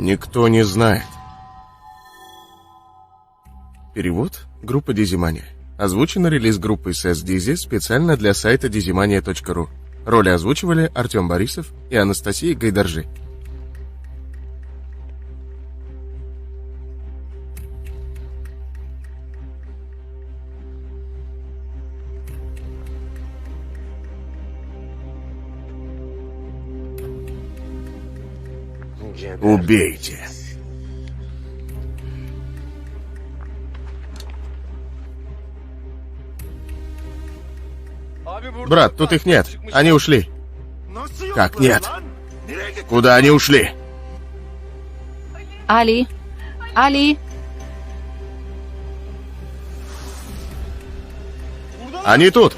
Никто не знает. Перевод группа Дизимания. Озвучено релиз-группой СЭС Дизи специально для сайта dizimania.ru. Роли озвучивали Артем Борисов и Анастасия Гайдаржи. Убейте. Брат, тут их нет. Они ушли. Как нет? Куда они ушли? Али! Али! Они тут.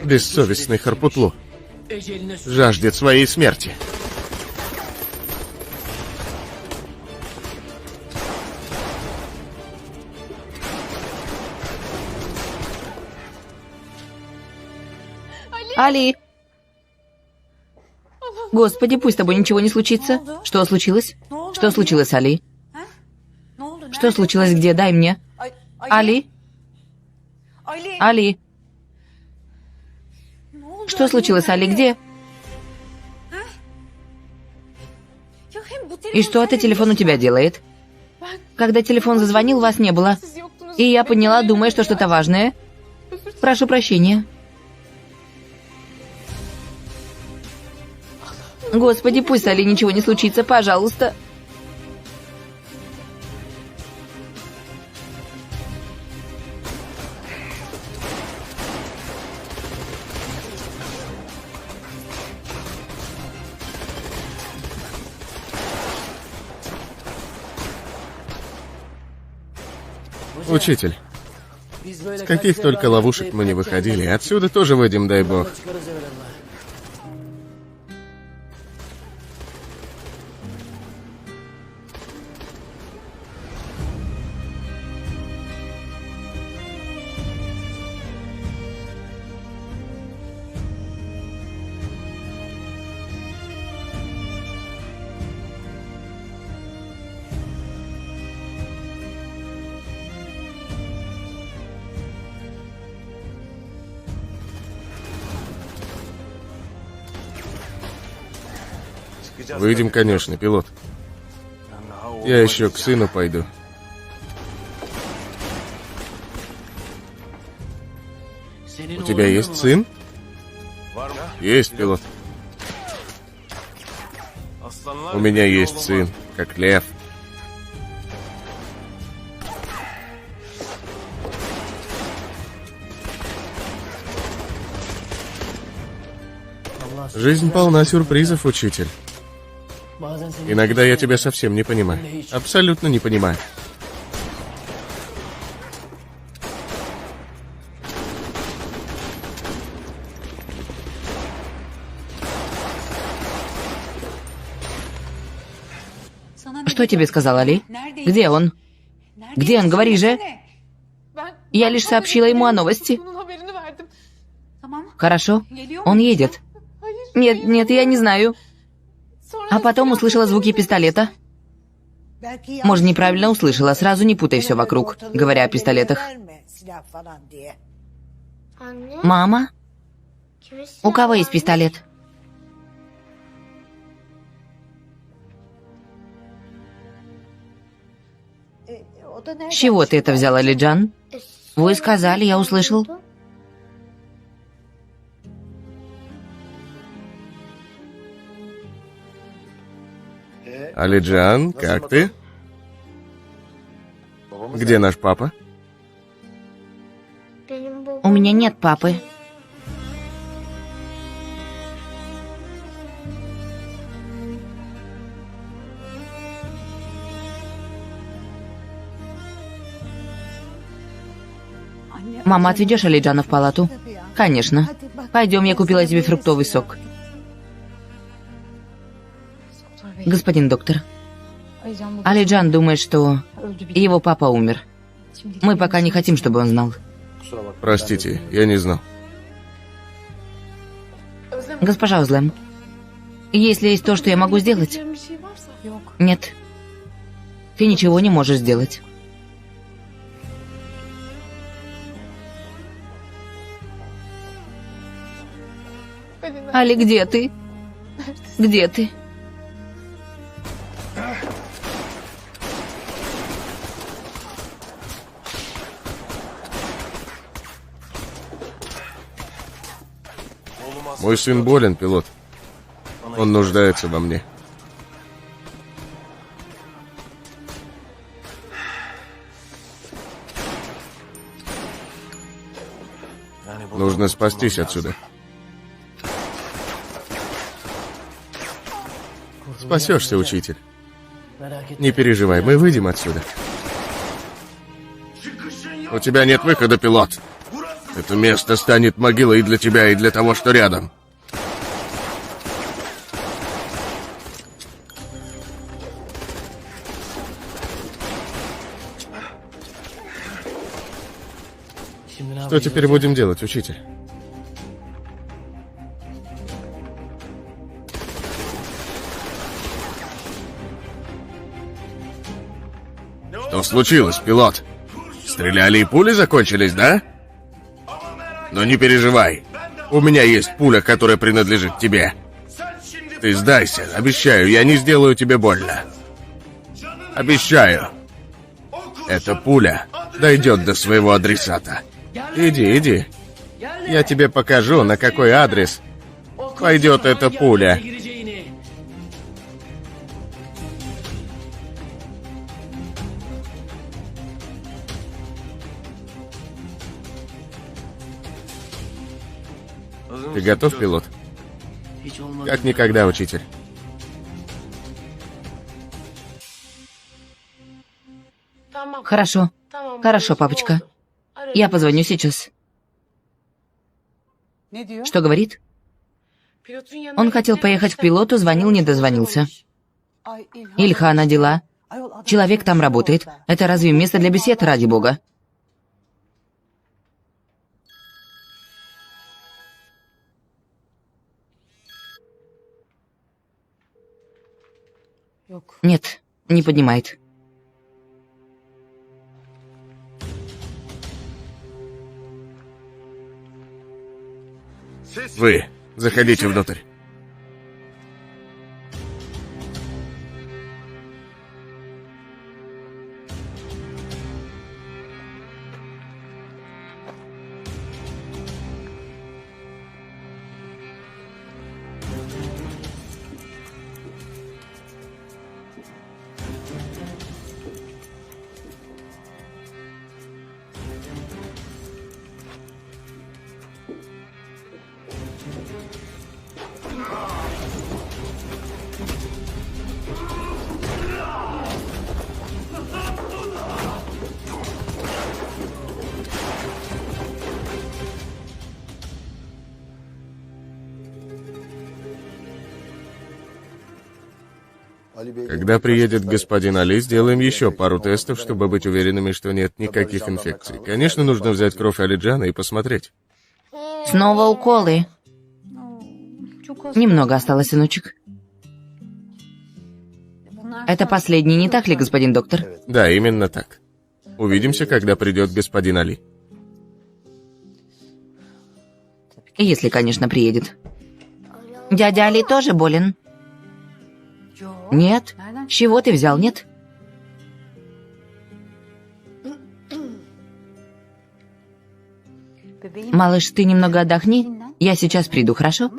Бессовестный Харпутлу жаждет своей смерти. Али! Господи, пусть с тобой ничего не случится. Что случилось? Что случилось, Али? Что случилось где? Дай мне. Али? Али? Что случилось, Али? Где? И что этот телефон у тебя делает? Когда телефон зазвонил, вас не было. И я подняла, думая, что что-то важное. Прошу прощения. Господи, пусть с Али ничего не случится, пожалуйста. Учитель, с каких только ловушек мы не выходили, отсюда тоже выйдем, дай бог. Выйдем, конечно, пилот. Я еще к сыну пойду. У тебя есть сын? Есть, пилот. У меня есть сын, как лев. Жизнь полна сюрпризов, учитель. Иногда я тебя совсем не понимаю. Абсолютно не понимаю. Что тебе сказал Али? Где он? Где он? Говори же. Я лишь сообщила ему о новости. Хорошо. Он едет. Нет, нет, я не знаю. А потом услышала звуки пистолета. Может, неправильно услышала. Сразу не путай все вокруг, говоря о пистолетах. Мама? У кого есть пистолет? С чего ты это взял, Алиджан? Вы сказали, я услышал. Алиджан, как ты? Где наш папа? У меня нет папы. Мама, отведешь Алиджана в палату? Конечно. Пойдем, я купила тебе фруктовый сок. Господин доктор, Алиджан думает, что его папа умер. Мы пока не хотим, чтобы он знал. Простите, я не знал. Госпожа Узлем, если есть то, что я могу сделать... Нет. Ты ничего не можешь сделать. Али, где ты? Где ты? Мой сын болен, пилот. Он нуждается во мне. Нужно спастись отсюда. Спасешься, учитель. Не переживай, мы выйдем отсюда. У тебя нет выхода, пилот. Это место станет могилой и для тебя, и для того, что рядом. Что теперь будем делать, учитель? Что случилось, пилот? Стреляли и пули закончились, да? Но не переживай. У меня есть пуля, которая принадлежит тебе. Ты сдайся, обещаю, я не сделаю тебе больно. Обещаю. Эта пуля дойдет до своего адресата. Иди, иди. Я тебе покажу, на какой адрес пойдет эта пуля. Ты готов, пилот? Как никогда, учитель. Хорошо. Хорошо, папочка. Я позвоню сейчас. Что говорит? Он хотел поехать к пилоту, звонил, не дозвонился. Ильхана, дела. Человек там работает. Это разве место для бесед, ради бога? Нет, не поднимает. Вы заходите внутрь. Когда приедет господин Али, сделаем еще пару тестов, чтобы быть уверенными, что нет никаких инфекций. Конечно, нужно взять кровь Алиджана и посмотреть. Снова уколы. Немного осталось, сыночек. Это последний, не так ли, господин доктор? Да, именно так. Увидимся, когда придет господин Али. Если, конечно, приедет. Дядя Али тоже болен? Нет. С чего ты взял, нет? Малыш, ты немного отдохни. Я сейчас приду, хорошо?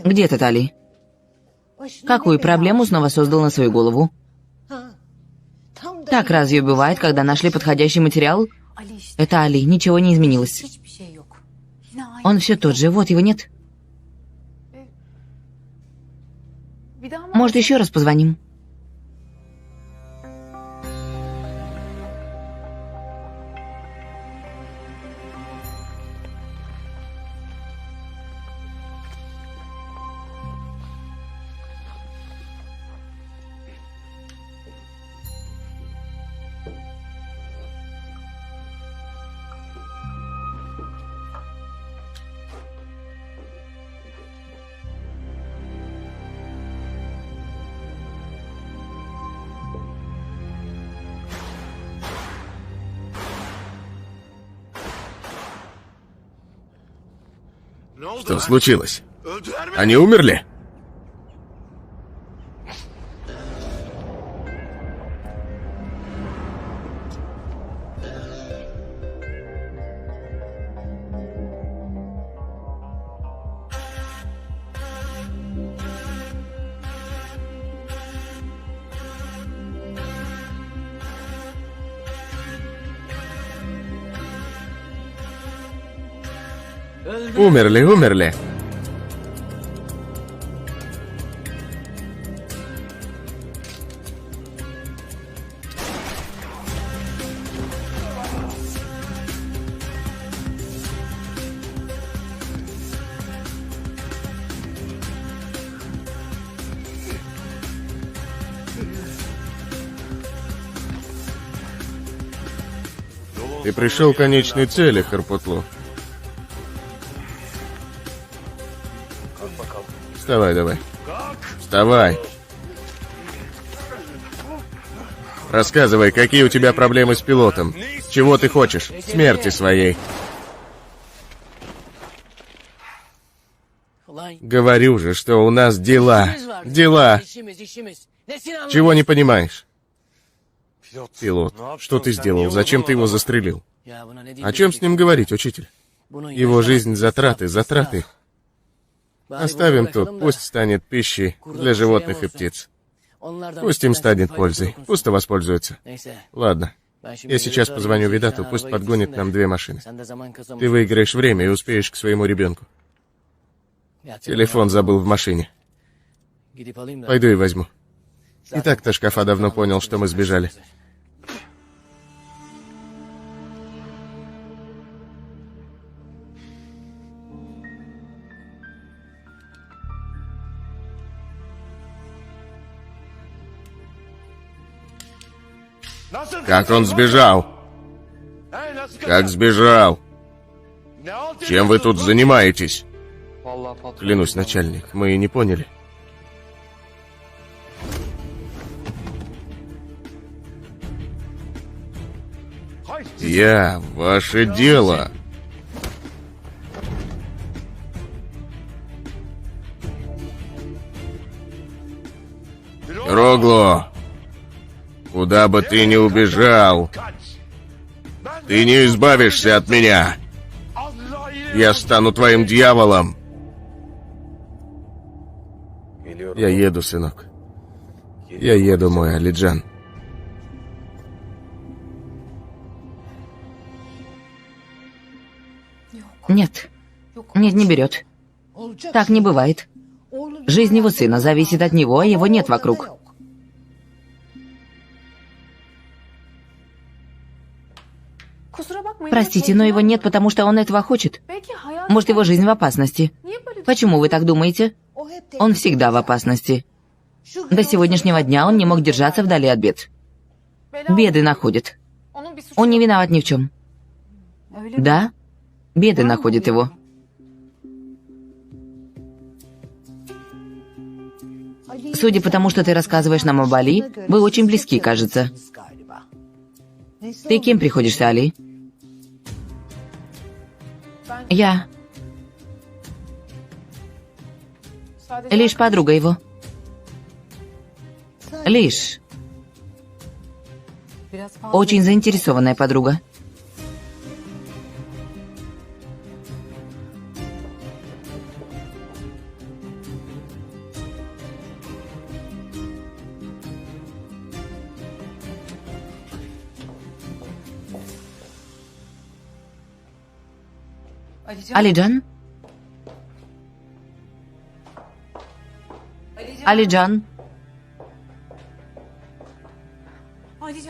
Где ты, Али? Какую проблему снова создал на свою голову? Так разве бывает, когда нашли подходящий материал? Это Али, ничего не изменилось. Он все тот же, вот его нет. Может, еще раз позвоним? Что случилось? Они умерли? Умерли, умерли. Ты пришел к конечной цели, Харпутлу. Вставай, давай. Вставай. Рассказывай, какие у тебя проблемы с пилотом? Чего ты хочешь? Смерти своей. Говорю же, что у нас дела. Дела. Чего не понимаешь? Пилот, что ты сделал? Зачем ты его застрелил? О чем с ним говорить, учитель? Его жизнь затраты, затраты. Оставим тут, пусть станет пищей для животных и птиц. Пусть им станет пользой, пусть воспользуются. Ладно, я сейчас позвоню Видату, пусть подгонит нам 2 машины. Ты выиграешь время и успеешь к своему ребенку. Телефон забыл в машине. Пойду и возьму. И так-то шкафа давно понял, что мы сбежали. Как он сбежал? Как сбежал? Чем вы тут занимаетесь? Клянусь, начальник, мы и не поняли. Я ваше дело. Рогло, куда бы ты ни убежал, ты не избавишься от меня. Я стану твоим дьяволом. Я еду, сынок. Я еду, мой Алиджан. Нет. Нет, не берет. Так не бывает. Жизнь его сына зависит от него, а его нет вокруг. Простите, но его нет, потому что он этого хочет. Может, его жизнь в опасности. Почему вы так думаете? Он всегда в опасности. До сегодняшнего дня он не мог держаться вдали от бед. Беды находят. Он не виноват ни в чем. Да? Беды находят его. Судя по тому, что ты рассказываешь нам об Али, вы очень близки, кажется. Ты кем приходишься, Али? Я. Лишь подруга его. Лишь. Очень заинтересованная подруга. Алиджан? Алиджан?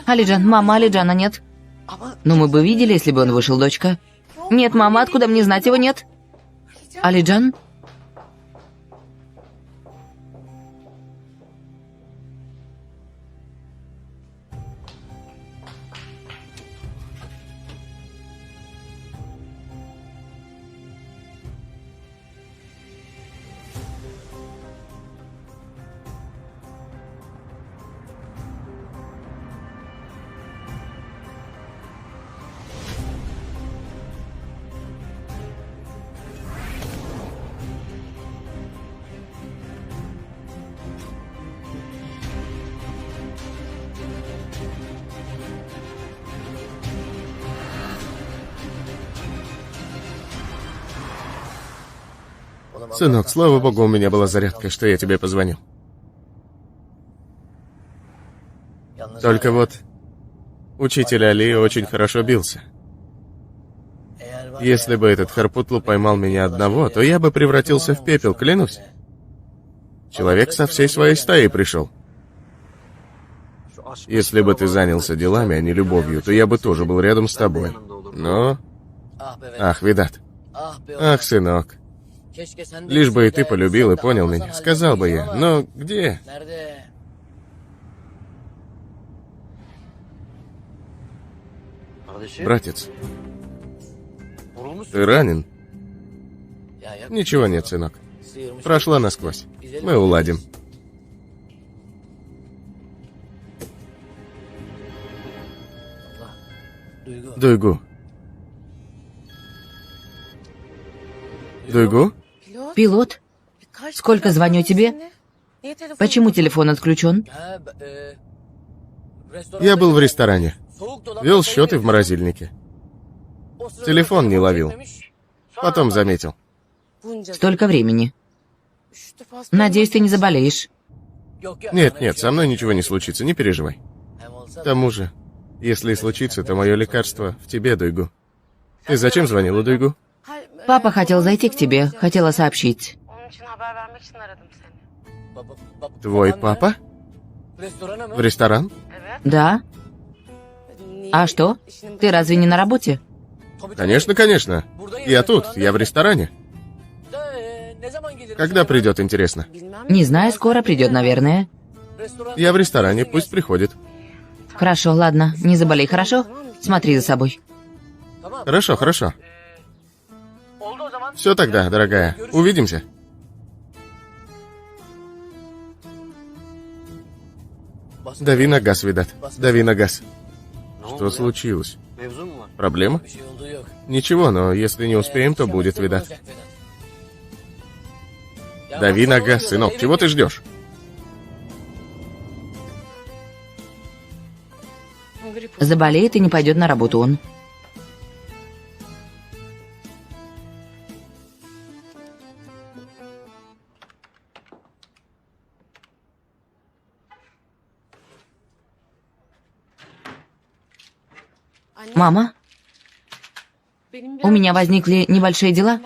Алиджан, мама Алиджана нет. Ну, мы бы видели, если бы он вышел, дочка. Нет, мама, откуда мне знать, его нет? Алиджан? Сынок, слава богу, у меня была зарядка, что я тебе позвонил. Только вот... Учитель Али очень хорошо бился. Если бы этот Харпутлу поймал меня одного, то я бы превратился в пепел, клянусь. Человек со всей своей стаей пришел. Если бы ты занялся делами, а не любовью, то я бы тоже был рядом с тобой. Но... Ах, Видат. Ах, сынок. Лишь бы и ты полюбил и понял меня, сказал бы я. Но где? Братец, ты ранен? Ничего нет, сынок. Прошла насквозь. Мы уладим. Дуйгу. Дуйгу? Пилот? Сколько звоню тебе? Почему телефон отключен? Я был в ресторане. Вел счеты в морозильнике. Телефон не ловил. Потом заметил. Столько времени. Надеюсь, ты не заболеешь. Нет, нет, со мной ничего не случится, не переживай. К тому же, если и случится, то мое лекарство в тебе, Дуйгу. Ты зачем звонила, Дуйгу? Папа хотел зайти к тебе, хотела сообщить. Твой папа? В ресторан? Да? А что? Ты разве не на работе? Конечно, конечно. Я тут, я в ресторане. Когда придет, интересно? Не знаю, скоро придет, наверное. Я в ресторане, пусть приходит. Хорошо, ладно, не заболей, хорошо? Смотри за собой. Хорошо, хорошо. Все тогда, дорогая. Увидимся. Дави на газ, Видат. Дави на газ. Что случилось? Проблема? Ничего, но если не успеем, то будет, Видат. Дави на газ, сынок. Чего ты ждешь? Заболеет и не пойдет на работу он. Мама, у меня возникли небольшие дела.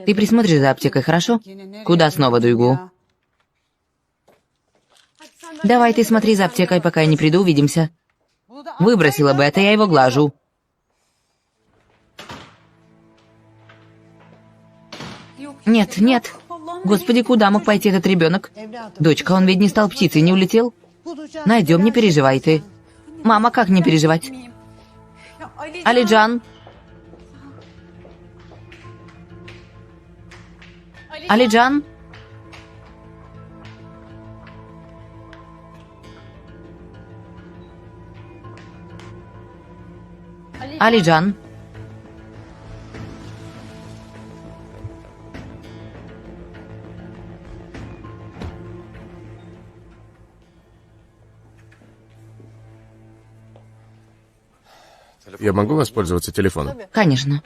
Ты присмотришь за аптекой, хорошо? Куда снова, Дуйгу? Давай ты смотри за аптекой, пока я не приду, увидимся. Выбросила бы это, я его глажу. Нет, нет. Господи, куда мог пойти этот ребенок? Дочка, он ведь не стал птицей, не улетел? Найдем, не переживай ты. Мама, как не переживать? Алиджан. Алиджан. Алиджан. Я могу воспользоваться телефоном? Конечно.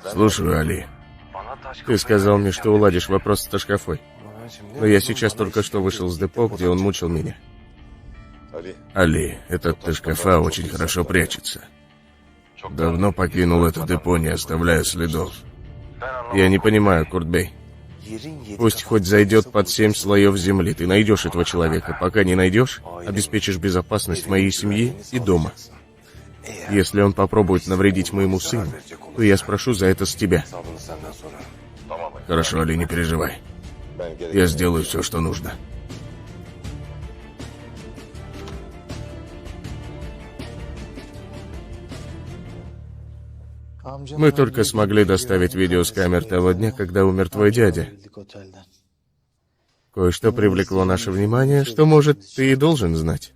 Слушаю, Али. Ты сказал мне, что уладишь вопрос с Ташкафой. Но я сейчас только что вышел с депо, где он мучил меня. Али, этот Ташкафа очень хорошо прячется. Давно покинул это депо, не оставляя следов. Я не понимаю, Куртбей. Пусть хоть зайдет под 7 слоев земли, ты найдешь этого человека. Пока не найдешь, обеспечишь безопасность моей семьи и дома. Если он попробует навредить моему сыну, то я спрошу за это с тебя. Хорошо, Али, не переживай. Я сделаю все, что нужно. Мы только смогли доставить видео с камер того дня, когда умер твой дядя. Кое-что привлекло наше внимание, что, может, ты и должен знать.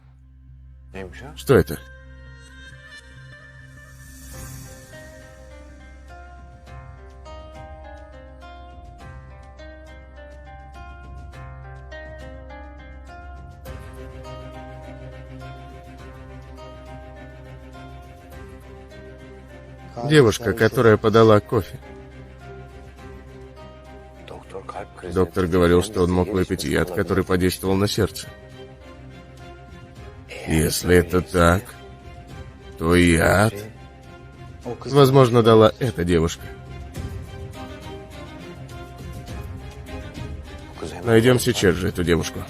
Что это? Девушка, которая подала кофе. Доктор говорил, что он мог выпить яд, который подействовал на сердце. Если это так, то яд, возможно, дала эта девушка. Найдем сейчас же эту девушку.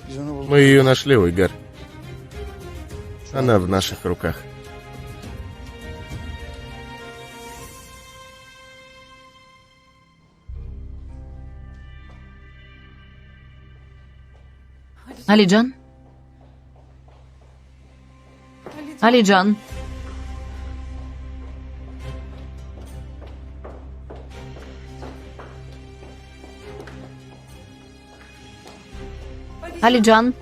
Мы ее нашли, Уйгар. Она в наших руках. Алиджан? Алиджан? Алиджан?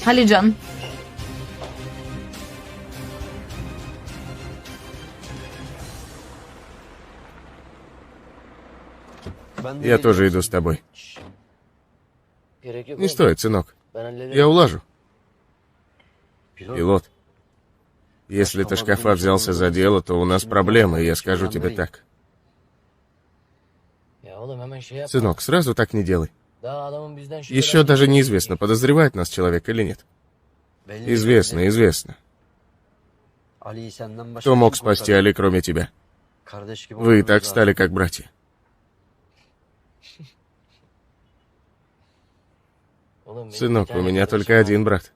Алиджан? Я тоже иду с тобой. Не стоит, сынок. Я улажу. Пилот, если ты шкафа взялся за дело, то у нас проблемы, я скажу тебе так. Сынок, сразу так не делай. Еще даже неизвестно, подозревает нас человек или нет. Известно, известно. Кто мог спасти Али, кроме тебя? Вы и так стали как братья. Сынок, у меня только один брат.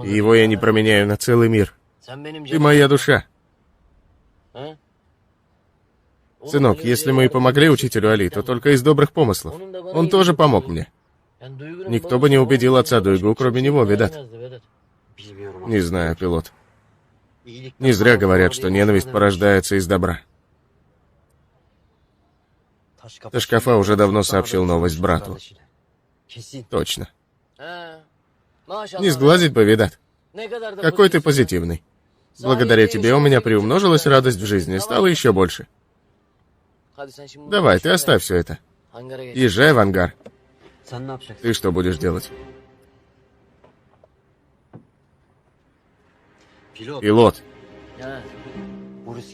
И его я не променяю на целый мир. Ты моя душа. Сынок, если мы и помогли учителю Али, то только из добрых помыслов. Он тоже помог мне. Никто бы не убедил отца Дуйгу, кроме него, Ведат. Не знаю, пилот. Не зря говорят, что ненависть порождается из добра. Ташкафа уже давно сообщил новость брату. Точно. Не сглазить бы, Ведат. Какой ты позитивный. Благодаря тебе у меня приумножилась радость в жизни, стало еще больше. Давай, ты оставь все это. Езжай в ангар. Ты что будешь делать? Пилот.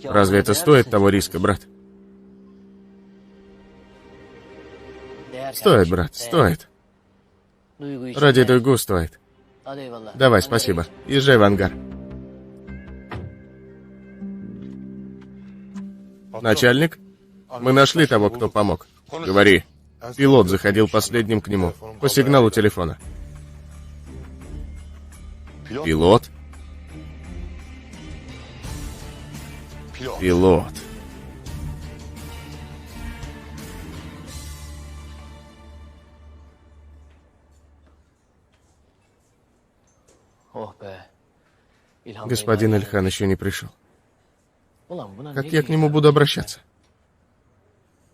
Разве это стоит того риска, брат? Стоит, брат, стоит. Ради Дуйгу стоит. Давай, спасибо. Езжай в ангар. Начальник? Мы нашли того, кто помог. Говори. Пилот заходил последним к нему. По сигналу телефона. Пилот? Пилот. Господин Ильхан еще не пришел. Как я к нему буду обращаться?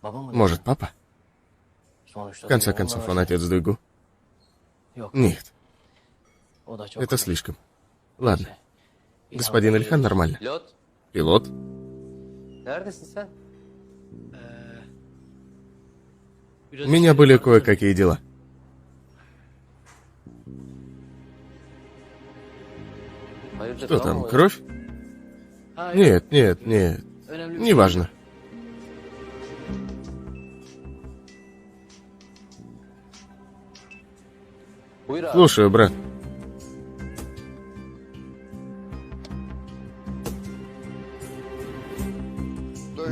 Может, папа? В конце концов, он отец Дуйгу. Нет. Это слишком. Ладно. Господин Ильхан нормально. Пилот? У меня были кое-какие дела. Что там, кровь? Нет, нет, нет. Неважно. Слушаю, брат.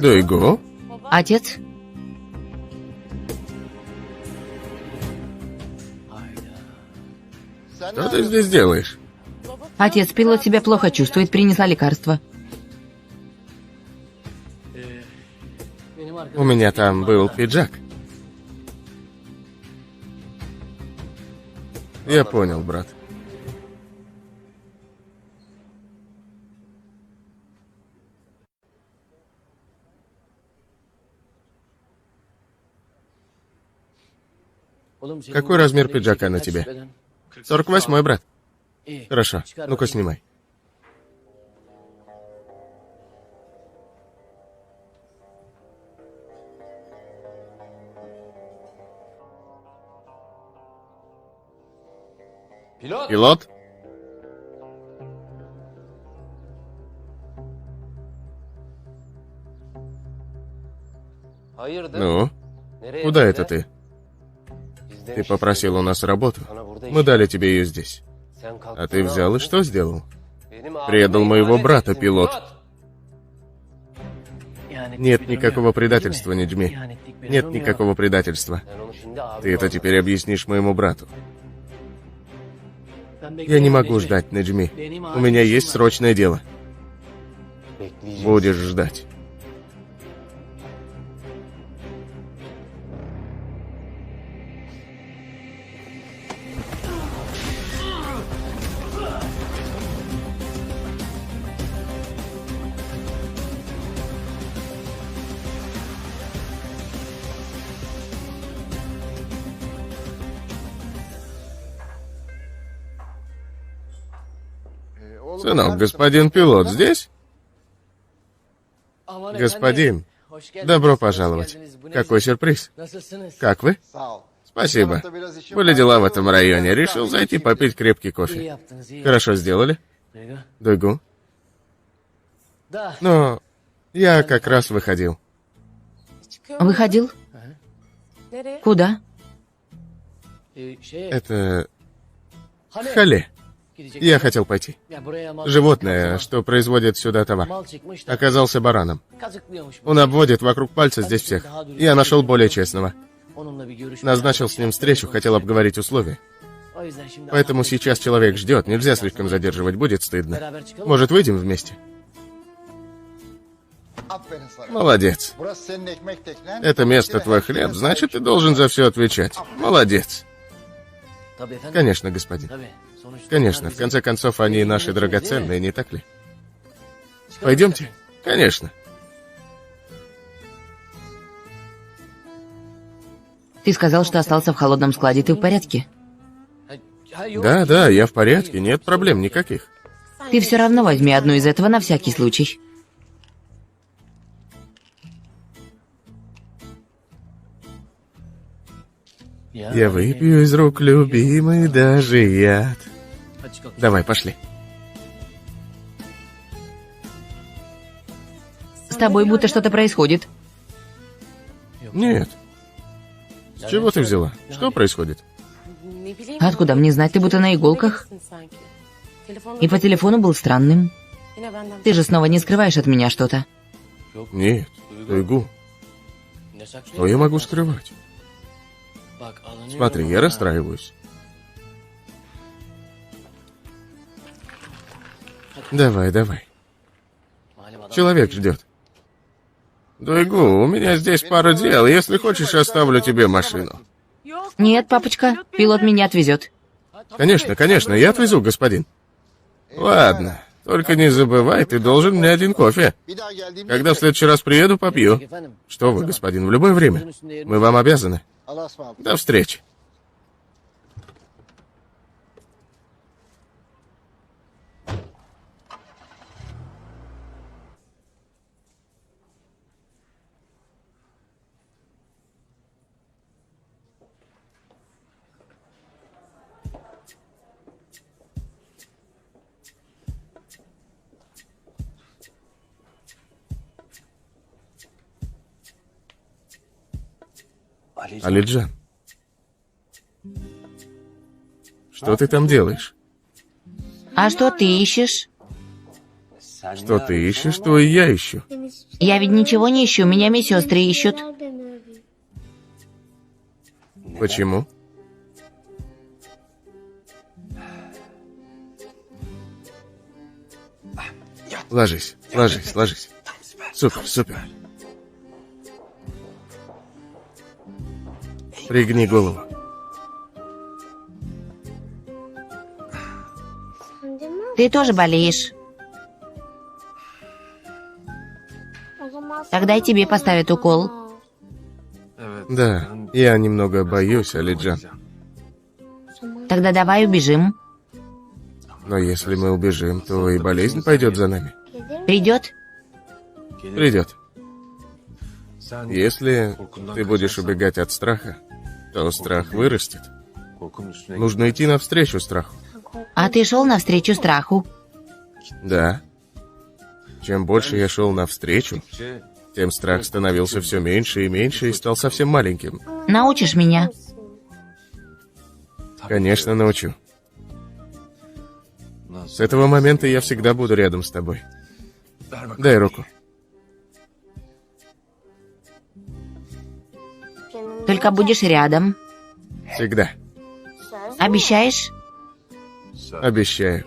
Дуйгу? Отец? Что ты здесь делаешь? Отец, пилот себя плохо чувствует, принесла лекарство. У меня там был пиджак. Я понял, брат. Какой размер пиджака на тебе? 48-й, брат. Хорошо, ну-ка снимай. Пилот? Ну, куда это ты? Ты попросил у нас работу. Мы дали тебе ее здесь. А ты взял и что сделал? Предал моего брата, пилот. Нет никакого предательства, Неджми. Нет никакого предательства. Ты это теперь объяснишь моему брату. Я не могу ждать, Неджми. У меня есть срочное дело. Будешь ждать. Сынок, господин пилот здесь? Господин, добро пожаловать. Какой сюрприз. Как вы? Спасибо. Были дела в этом районе. Решил зайти попить крепкий кофе. Хорошо сделали. Дуйгу. Но я как раз выходил. Выходил? Куда? Это... Хале. Я хотел пойти. Животное, что производит сюда товар, оказался бараном. Он обводит вокруг пальца здесь всех. Я нашел более честного. Назначил с ним встречу, хотел обговорить условия. Поэтому сейчас человек ждет, нельзя слишком задерживать, будет стыдно. Может, выйдем вместе? Молодец. Это место твой хлеб, значит, ты должен за все отвечать. Молодец. Конечно, господин. Конечно, в конце концов, они наши драгоценные, не так ли? Пойдемте? Конечно. Ты сказал, что остался в холодном складе. Ты в порядке? Да, я в порядке, нет проблем никаких. Ты все равно возьми одну из этого на всякий случай. Я выпью из рук любимой даже яд. Давай, пошли. С тобой будто что-то происходит. Нет. С чего ты взяла? Что происходит? Откуда мне знать? Ты будто на иголках. И по телефону был странным. Ты же снова не скрываешь от меня что-то. Нет, Дуйгу. Что я могу скрывать? Смотри, я расстраиваюсь. Давай. Человек ждет. Дуйгу, у меня здесь пара дел. Если хочешь, оставлю тебе машину. Нет, папочка, пилот меня отвезет. Конечно, я отвезу, господин. Ладно, только не забывай, ты должен мне один кофе. Когда в следующий раз приеду, попью. Что вы, господин, в любое время. Мы вам обязаны. До встречи. Алиджан, что ты там делаешь? А что ты ищешь? Что ты ищешь, то и я ищу. Я ведь ничего не ищу, меня медсестры ищут. Почему? Ложись. Супер. Пригни голову. Ты тоже болеешь. Тогда и тебе поставят укол. Да, я немного боюсь, Алиджан. Тогда давай убежим. Но если мы убежим, то и болезнь пойдет за нами. Придет? Придет. Если ты будешь убегать от страха, то страх вырастет. Нужно идти навстречу страху. А ты шел навстречу страху. Да. Чем больше я шел навстречу, тем страх становился все меньше и меньше и стал совсем маленьким. Научишь меня? Конечно, научу. С этого момента я всегда буду рядом с тобой. Дай руку. Только будешь рядом. Всегда. Обещаешь? Обещаю.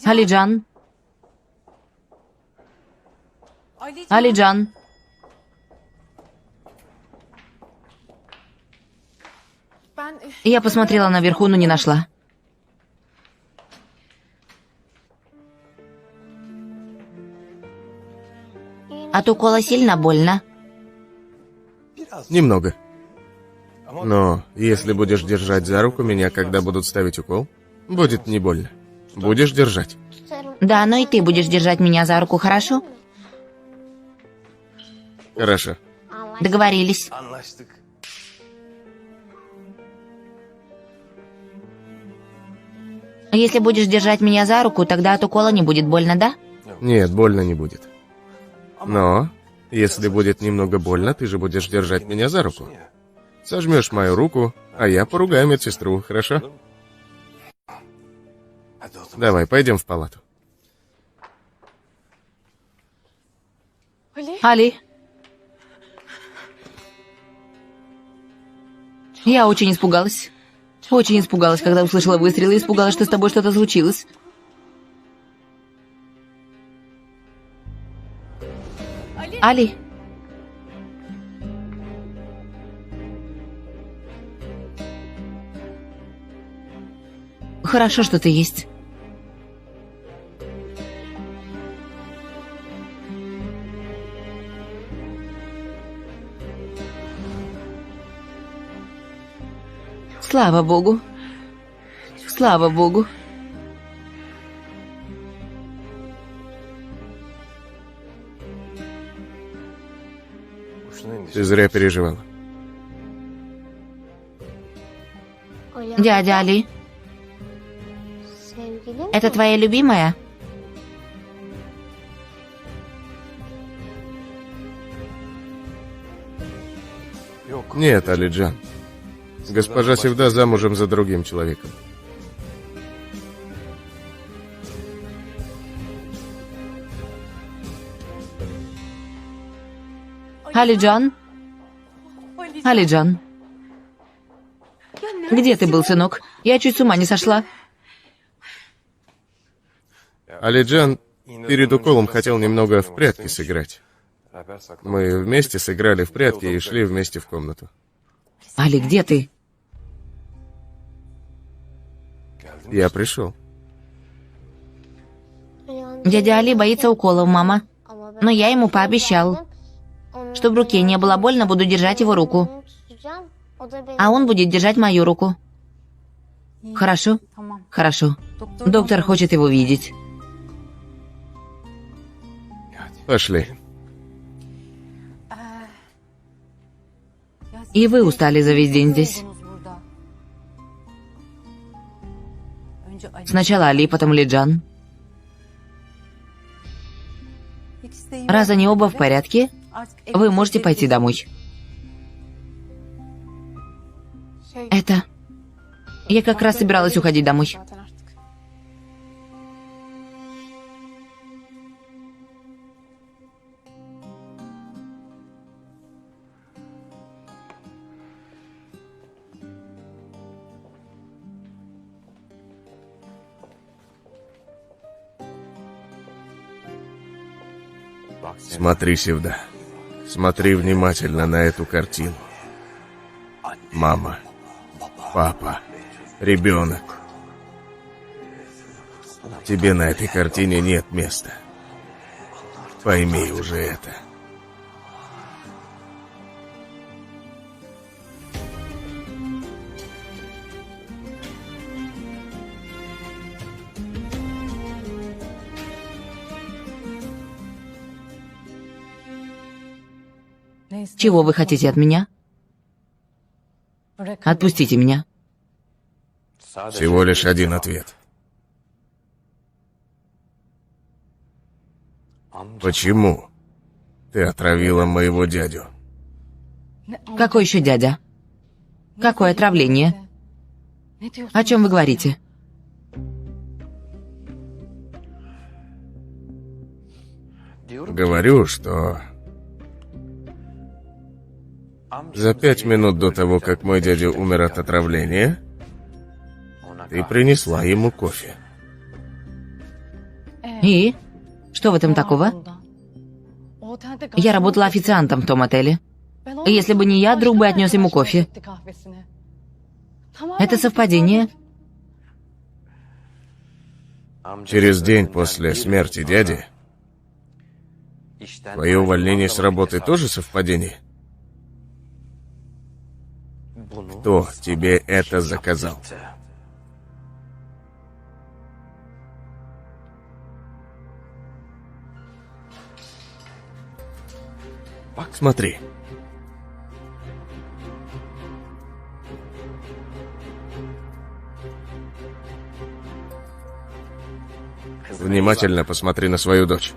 Алиджан. Алиджан. Я посмотрела наверху, но не нашла. От укола сильно больно. Немного. Но если будешь держать за руку меня, когда будут ставить укол, будет не больно. Будешь держать? Да, но и ты будешь держать меня за руку, хорошо? Хорошо. Договорились. Если будешь держать меня за руку, тогда от укола не будет больно, да? Нет, больно не будет. Но, если будет немного больно, ты же будешь держать меня за руку. Сожмешь мою руку, а я поругаю медсестру, хорошо? Давай, пойдем в палату. Али. Я очень испугалась. Очень испугалась, когда услышала выстрелы, испугалась, что с тобой что-то случилось. Али. Хорошо, что ты есть. Слава Богу. Слава Богу. Ты зря переживала. Дядя Али, это твоя любимая? Нет, Алиджан. Госпожа Севда замужем за другим человеком. Алиджан? Алиджан. Где ты был, сынок? Я чуть с ума не сошла. Алиджан перед уколом хотел немного в прятки сыграть. Мы вместе сыграли в прятки и шли вместе в комнату. Али, где ты? Я пришел. Дядя Али боится уколов, мама. Но я ему пообещал. Чтобы руке не было больно, буду держать его руку. А он будет держать мою руку. Хорошо? Хорошо. Доктор хочет его видеть. Пошли. И вы устали за весь день здесь. Сначала Али, потом Лиджан. Раз они оба в порядке, вы можете пойти домой. Это... Я как раз собиралась уходить домой. Смотри, Севда. Смотри внимательно на эту картину. Мама, папа, ребенок. Тебе на этой картине нет места. Пойми уже это. Чего вы хотите от меня? Отпустите меня. Всего лишь один ответ. Почему ты отравила моего дядю? Какой еще дядя? Какое отравление? О чем вы говорите? Говорю, что за 5 минут до того, как мой дядя умер от отравления, ты принесла ему кофе. И? Что в этом такого? Я работала официантом в том отеле. И если бы не я, друг бы отнес ему кофе. Это совпадение? Через день после смерти дяди твое увольнение с работы тоже совпадение? Кто тебе это заказал? Смотри. Внимательно посмотри на свою дочь.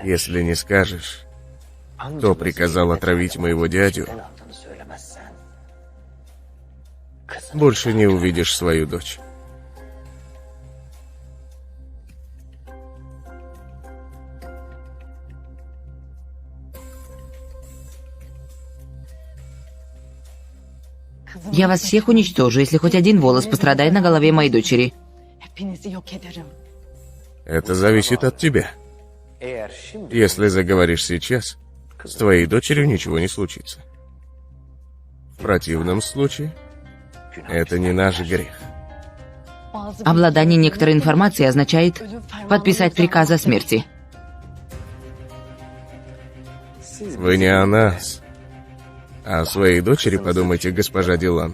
Если не скажешь, кто приказал отравить моего дядю, больше не увидишь свою дочь. Я вас всех уничтожу, если хоть один волос пострадает на голове моей дочери. Это зависит от тебя. Если заговоришь сейчас, с твоей дочерью ничего не случится. В противном случае, это не наш грех. Обладание некоторой информацией означает подписать приказ о смерти. Вы не о нас, а о своей дочери подумайте, госпожа Дилан.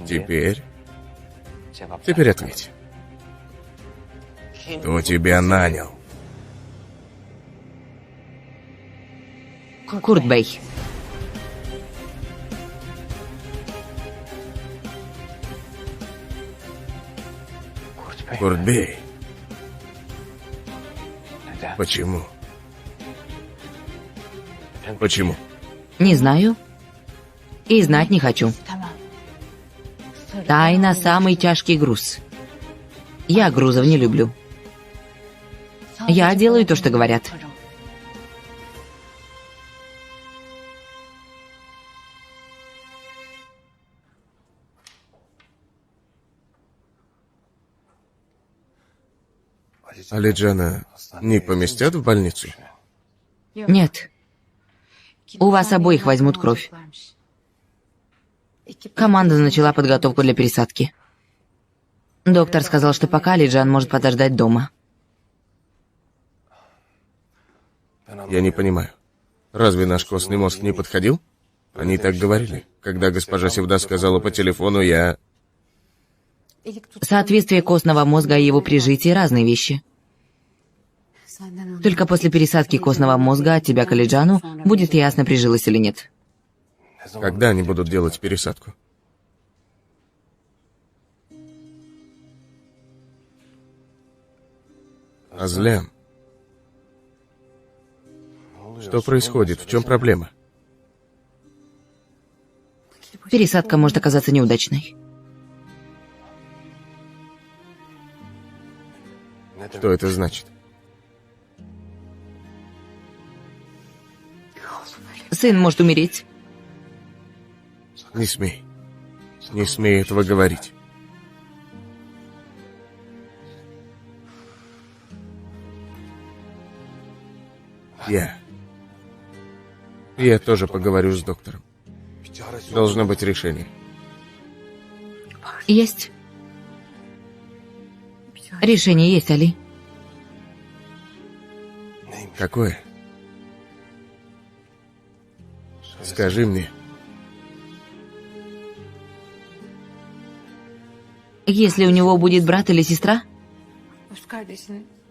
Теперь ответь. Кто тебя нанял? Курт Бэй. Курт Бэй. Почему? Почему? Не знаю. И знать не хочу. Тайна — самый тяжкий груз. Я грузов не люблю. Я делаю то, что говорят. Алиджана не поместят в больницу? Нет. У вас обоих возьмут кровь. Команда начала подготовку для пересадки. Доктор сказал, что пока Алиджан может подождать дома. Я не понимаю. Разве наш костный мозг не подходил? Они так говорили. Когда госпожа Севда сказала по телефону, я... Соответствие костного мозга и его прижитие — разные вещи. Только после пересадки костного мозга от тебя к Алиджану будет ясно, прижилось или нет. Когда они будут делать пересадку? Азлям. Что происходит? В чем проблема? Пересадка может оказаться неудачной. Что это значит? Сын может умереть. Не смей. Не смей этого говорить. Я тоже поговорю с доктором. Должно быть решение. Есть. Решение есть, Али. Какое? Скажи мне. Если у него будет брат или сестра,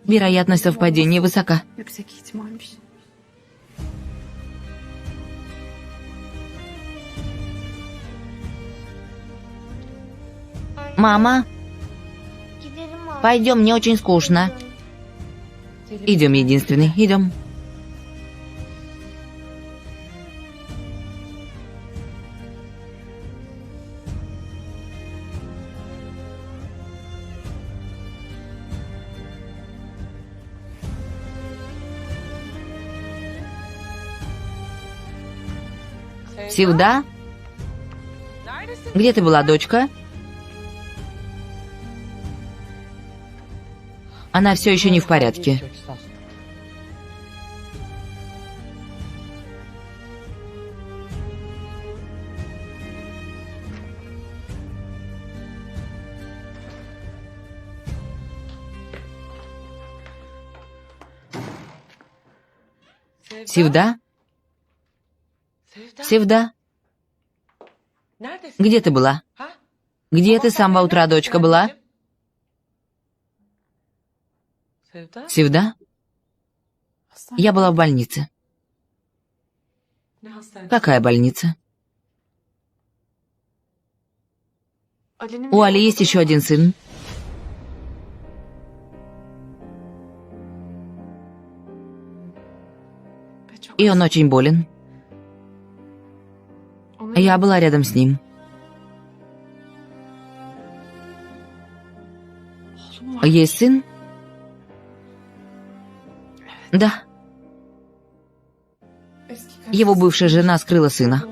Вероятность совпадения высока. Мама, пойдем, мне очень скучно. Идем, единственный, идем. Севда? Где ты была, дочка? Она все еще не в порядке. Севда? Севда? Где ты была? Где ты с самого утра, дочка, была? Севда? Я была в больнице. Какая больница? У Али есть еще один сын. И он очень болен. Я была рядом с ним. Есть сын? Да. Его бывшая жена скрыла сына.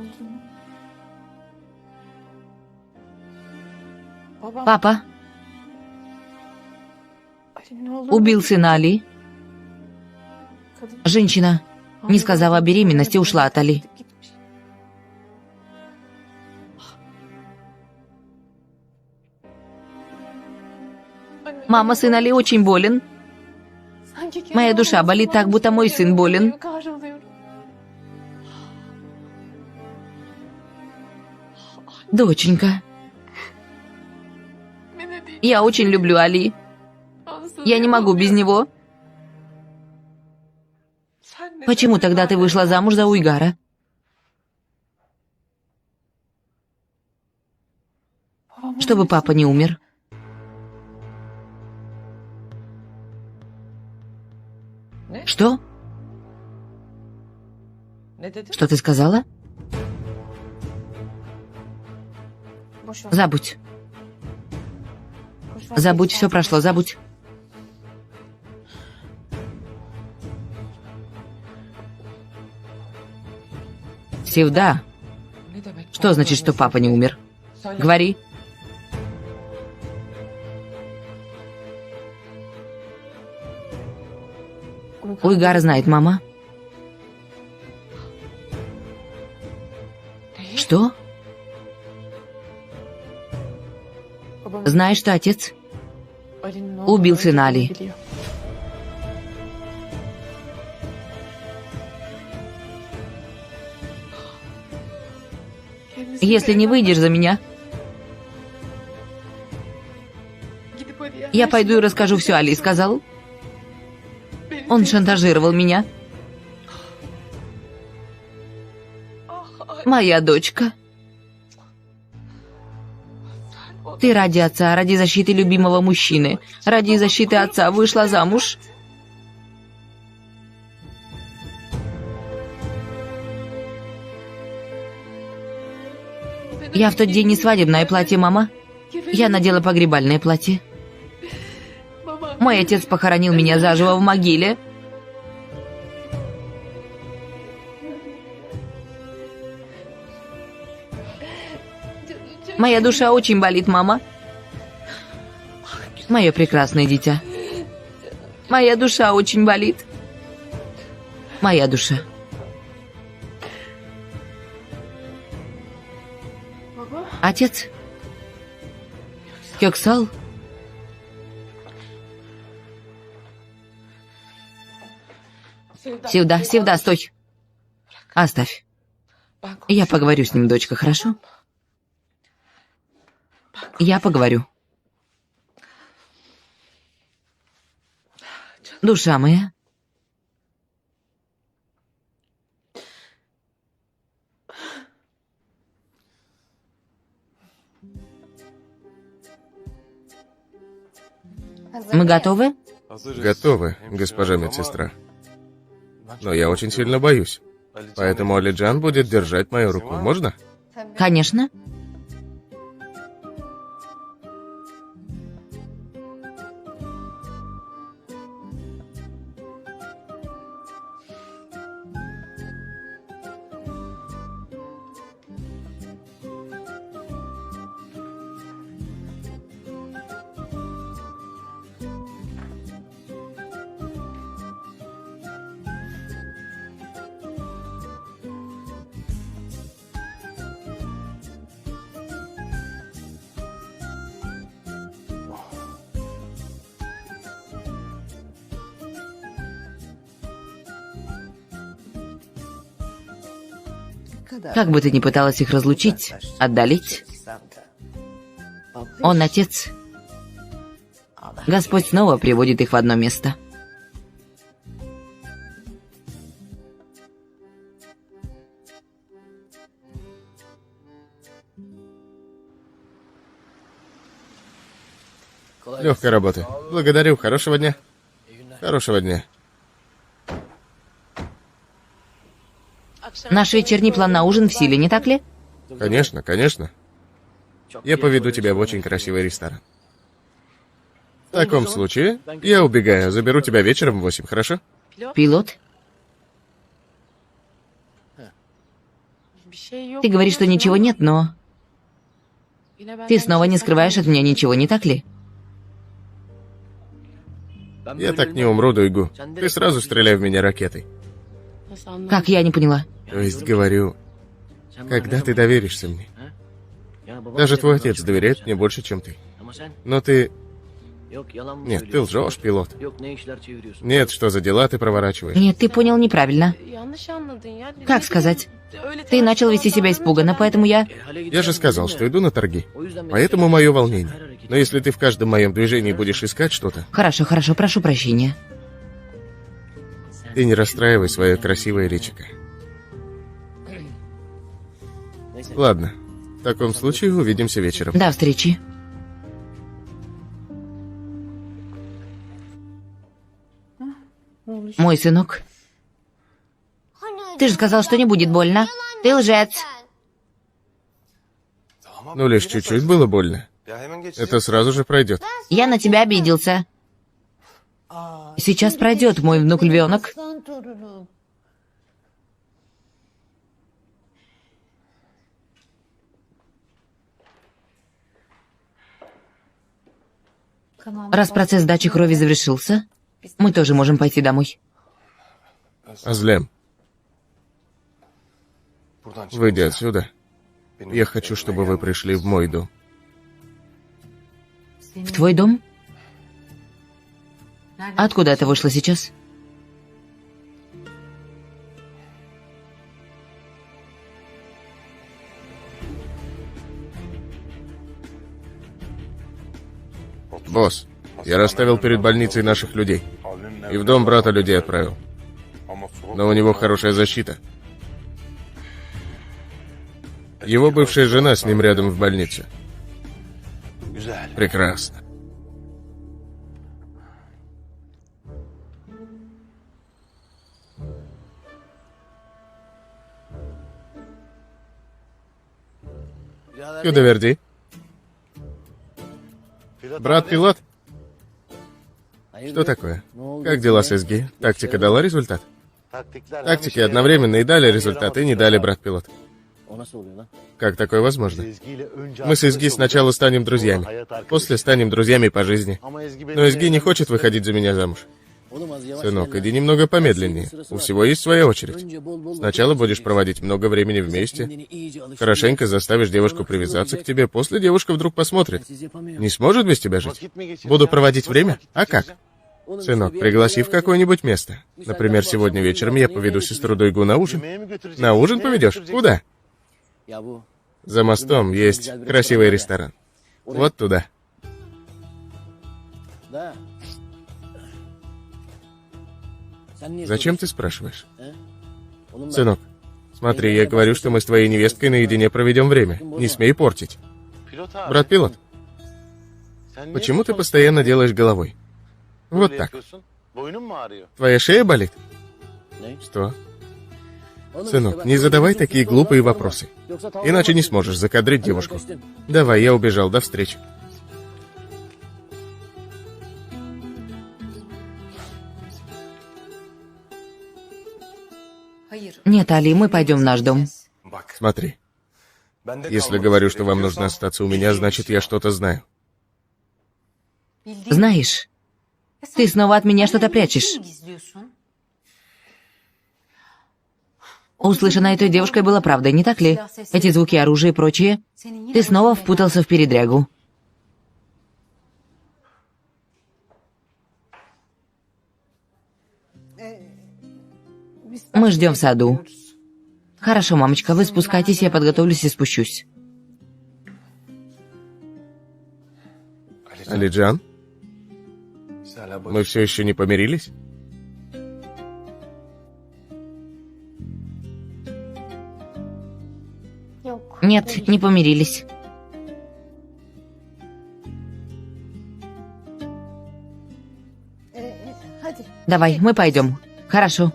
Папа убил сына Али. Женщина, не сказав о беременности, ушла от Али. Мама, сын Али очень болен. Моя душа болит так, будто мой сын болен. Доченька, я очень люблю Али. Я не могу без него. Почему тогда ты вышла замуж за Уйгара? Чтобы папа не умер. Что? Что ты сказала? Забудь. Забудь, все прошло, забудь. Севда. Что значит, что папа не умер? Говори. Уйгар знает, мама. Что? Знаешь, что отец убил сына Али. Если не выйдешь за меня, я пойду и расскажу все Али, сказал. Он шантажировал меня. Моя дочка. Ты ради отца, ради защиты любимого мужчины, ради защиты отца вышла замуж. Я в тот день не свадебное платье, мама. Я надела погребальное платье. Мой отец похоронил меня заживо в могиле. Моя душа очень болит, мама. Мое прекрасное дитя. Моя душа очень болит. Моя душа. Отец? Кёксал? Севда, Севда, стой. Оставь. Я поговорю с ним, дочка, хорошо? Я поговорю. Душа моя. Мы готовы? Готовы, госпожа медсестра. Но я очень сильно боюсь. Поэтому Алиджан будет держать мою руку. Можно? Конечно. Как бы ты ни пыталась их разлучить, отдалить, он отец. Господь снова приводит их в одно место. Легкая работа. Благодарю. Хорошего дня. Хорошего дня. Наш вечерний план на ужин в силе, не так ли? Конечно, конечно. Я поведу тебя в очень красивый ресторан. В таком случае, я убегаю. Заберу тебя вечером в 8, хорошо? Пилот? Ты говоришь, что ничего нет, но... Ты снова не скрываешь от меня ничего, не так ли? Я так не умру, Дуйгу. Ты сразу стреляй в меня ракетой. Как, я не поняла. То есть, говорю, когда ты доверишься мне? Даже твой отец доверяет мне больше, чем ты. Но ты... Нет, ты лжешь, пилот. Нет, что за дела ты проворачиваешь? Нет, ты понял неправильно. Как сказать? Ты начал вести себя испуганно, поэтому я... Я же сказал, что иду на торги. Поэтому мое волнение. Но если ты в каждом моем движении будешь искать что-то, Хорошо, хорошо, прошу прощения. ты не расстраивай свое красивое личико. Ладно, в таком случае увидимся вечером. До встречи. Мой сынок. Ты же сказал, что не будет больно. Ты лжец. Ну, лишь чуть-чуть было больно. Это сразу же пройдет. Я на тебя обиделся. Сейчас пройдет, мой внук-львенок. Раз процесс сдачи крови завершился, мы тоже можем пойти домой. Азлем, выйди отсюда. Я хочу, чтобы вы пришли в мой дом. В твой дом? Откуда это вышло сейчас? Босс, я расставил перед больницей наших людей. И в дом брата людей отправил. Но у него хорошая защита. Его бывшая жена с ним рядом в больнице. Прекрасно. Кюдаверди. Брат-пилот? Что такое? Как дела с СГ? Тактика дала результат? Тактики одновременно и дали результат, и не дали, брат-пилот. Как такое возможно? Мы с Изги сначала станем друзьями, после станем друзьями по жизни. Но Изги не хочет выходить за меня замуж. Сынок, иди немного помедленнее. У всего есть своя очередь. Сначала будешь проводить много времени вместе. Хорошенько заставишь девушку привязаться к тебе. После девушка вдруг посмотрит. Не сможет без тебя жить? Буду проводить время? А как? Сынок, пригласи в какое-нибудь место. Например, сегодня вечером я поведу сестру Дуйгу на ужин. На ужин поведешь? Куда? За мостом есть красивый ресторан. Вот туда. Зачем ты спрашиваешь? Сынок, смотри, я говорю, что мы с твоей невесткой наедине проведем время. Не смей портить. Брат пилот, почему ты постоянно делаешь головой? Вот так. Твоя шея болит? Что? Сынок, не задавай такие глупые вопросы. Иначе не сможешь закадрить девушку. Давай, я убежал, до встречи. Нет, Али, мы пойдем в наш дом. Смотри, если говорю, что вам нужно остаться у меня, значит, я что-то знаю. Знаешь, ты снова от меня что-то прячешь. Услышанное той девушкой было правдой, не так ли? Эти звуки оружия и прочее. Ты снова впутался в передрягу. Мы ждем в саду. Хорошо, мамочка, вы спускайтесь, я подготовлюсь и спущусь. Алиджан? Мы все еще не помирились? Нет, не помирились. Давай, мы пойдем. Хорошо.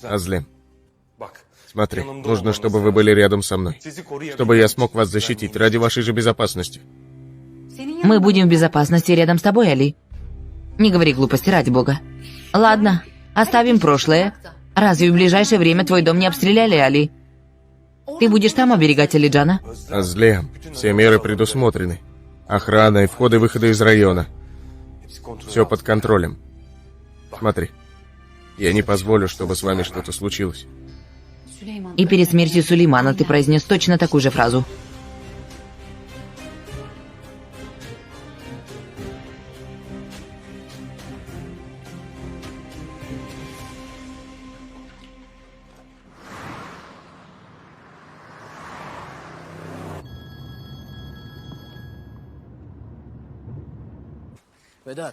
Азлем, смотри, нужно, чтобы вы были рядом со мной. Чтобы я смог вас защитить ради вашей же безопасности. Мы будем в безопасности рядом с тобой, Али. Не говори глупости, ради бога. Ладно, оставим прошлое. Разве в ближайшее время твой дом не обстреляли, Али? Ты будешь там оберегать Алиджана? Азлем, все меры предусмотрены. Охрана и входы-выходы из района. Все под контролем. Смотри, я не позволю, чтобы с вами что-то случилось. И перед смертью Сулеймана ты произнес точно такую же фразу.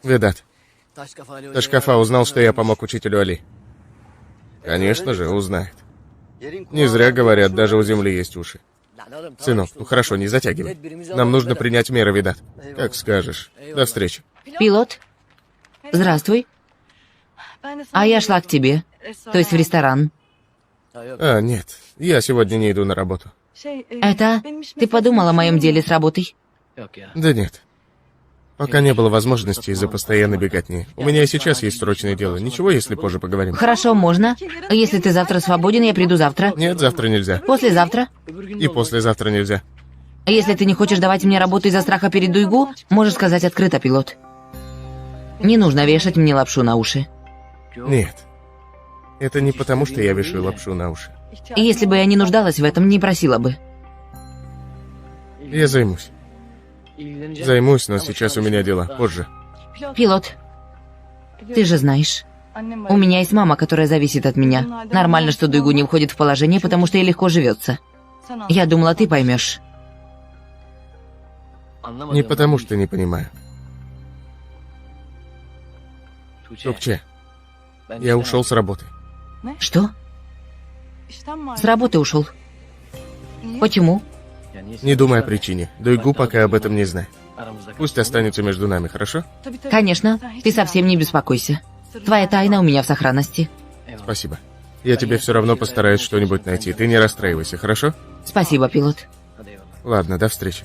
Ведат, Ташкафа узнал, что я помог учителю Али. Конечно же, узнает. Не зря говорят, даже у земли есть уши. Сынок, ну хорошо, не затягивай. Нам нужно принять меры, Ведат. Как скажешь. До встречи. Пилот? Здравствуй. А я шла к тебе. То есть в ресторан. А, нет, я сегодня не иду на работу. Это... Ты подумал о моем деле с работой? Да нет. Пока не было возможности из-за постоянной беготни. У меня и сейчас есть срочное дело. Ничего, если позже поговорим? Хорошо, можно. Если ты завтра свободен, я приду завтра. Нет, завтра нельзя. Послезавтра. И послезавтра нельзя. Если ты не хочешь давать мне работу из-за страха перед Дуйгу, можешь сказать открыто, пилот. Не нужно вешать мне лапшу на уши. Нет. Это не потому, что я вешаю лапшу на уши. И если бы я не нуждалась в этом, не просила бы. Я займусь. Займусь, но сейчас у меня дела. Позже. Пилот, ты же знаешь, у меня есть мама, которая зависит от меня. Нормально, что Дуйгу не входит в положение, потому что ей легко живется. Я думала, ты поймешь. Не потому, что не понимаю. Тукче, я ушел с работы. Что? С работы ушел. Почему? Не думай о причине. Дуйгу пока об этом не знает. Пусть останется между нами, хорошо? Конечно, ты совсем не беспокойся. Твоя тайна у меня в сохранности. Спасибо. Я тебе все равно постараюсь что-нибудь найти. Ты не расстраивайся, хорошо? Спасибо, пилот. Ладно, до встречи.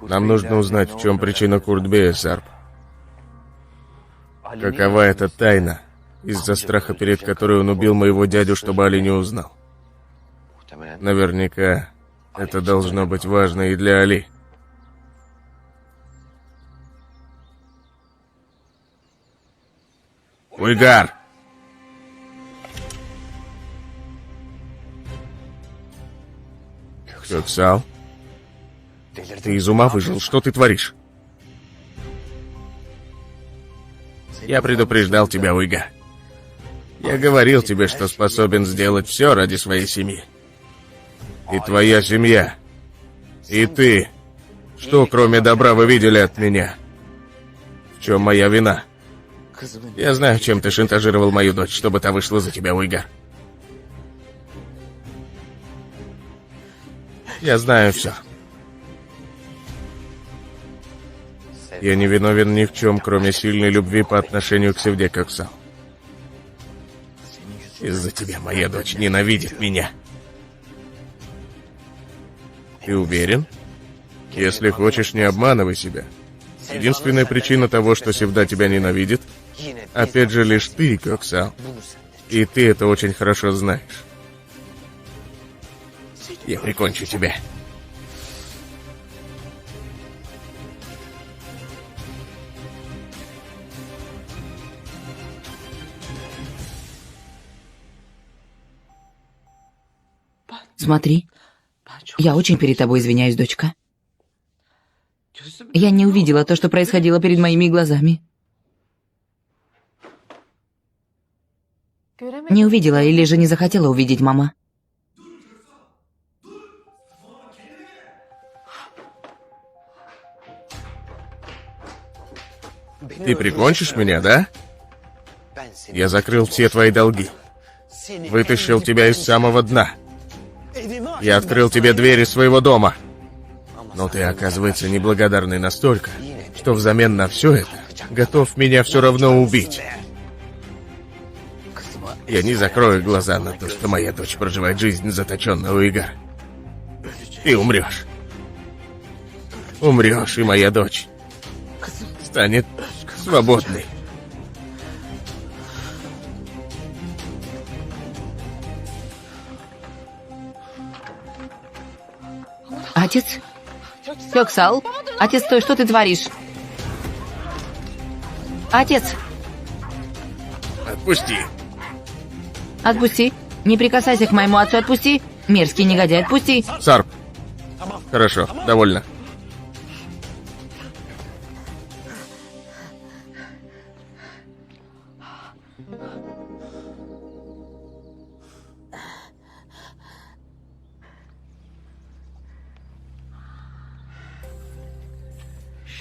Нам нужно узнать, в чем причина Куртбея, Сарп. Какова эта тайна, из-за страха, перед которым он убил моего дядю, чтобы Али не узнал. Наверняка это должно быть важно и для Али. Уйгар! Köksal, ты из ума выжил? Что ты творишь? Я предупреждал тебя, Уйгар. Я говорил тебе, что способен сделать все ради своей семьи. И твоя семья. И ты. Что, кроме добра, вы видели от меня? В чем моя вина? Я знаю, чем ты шантажировал мою дочь, чтобы та вышла за тебя, Уйгар. Я знаю все. Я не виновен ни в чем, кроме сильной любви по отношению к Севде Köksal. Из-за тебя моя дочь ненавидит меня. Ты уверен? Если хочешь, не обманывай себя. Единственная причина того, что Севда тебя ненавидит, опять же, лишь ты, Köksal. И ты это очень хорошо знаешь. Я прикончу тебя. Смотри. Я очень перед тобой извиняюсь, дочка. Я не увидела то, что происходило перед моими глазами. Не увидела или же не захотела увидеть, мама. Ты прикончишь меня, да? Я закрыл все твои долги. Вытащил тебя из самого дна. Я открыл тебе двери своего дома. Но ты, оказывается, неблагодарный настолько, что взамен на все это готов меня все равно убить. Я не закрою глаза на то, что моя дочь проживает жизнь заточенного Уйгара. Ты умрешь. Умрешь, и моя дочь станет свободной. Отец? Köksal? Отец, стой, что ты творишь? Отец! Отпусти. Отпусти. Не прикасайся к моему отцу, отпусти. Мерзкий негодяй, отпусти. Сарп. Хорошо, довольно.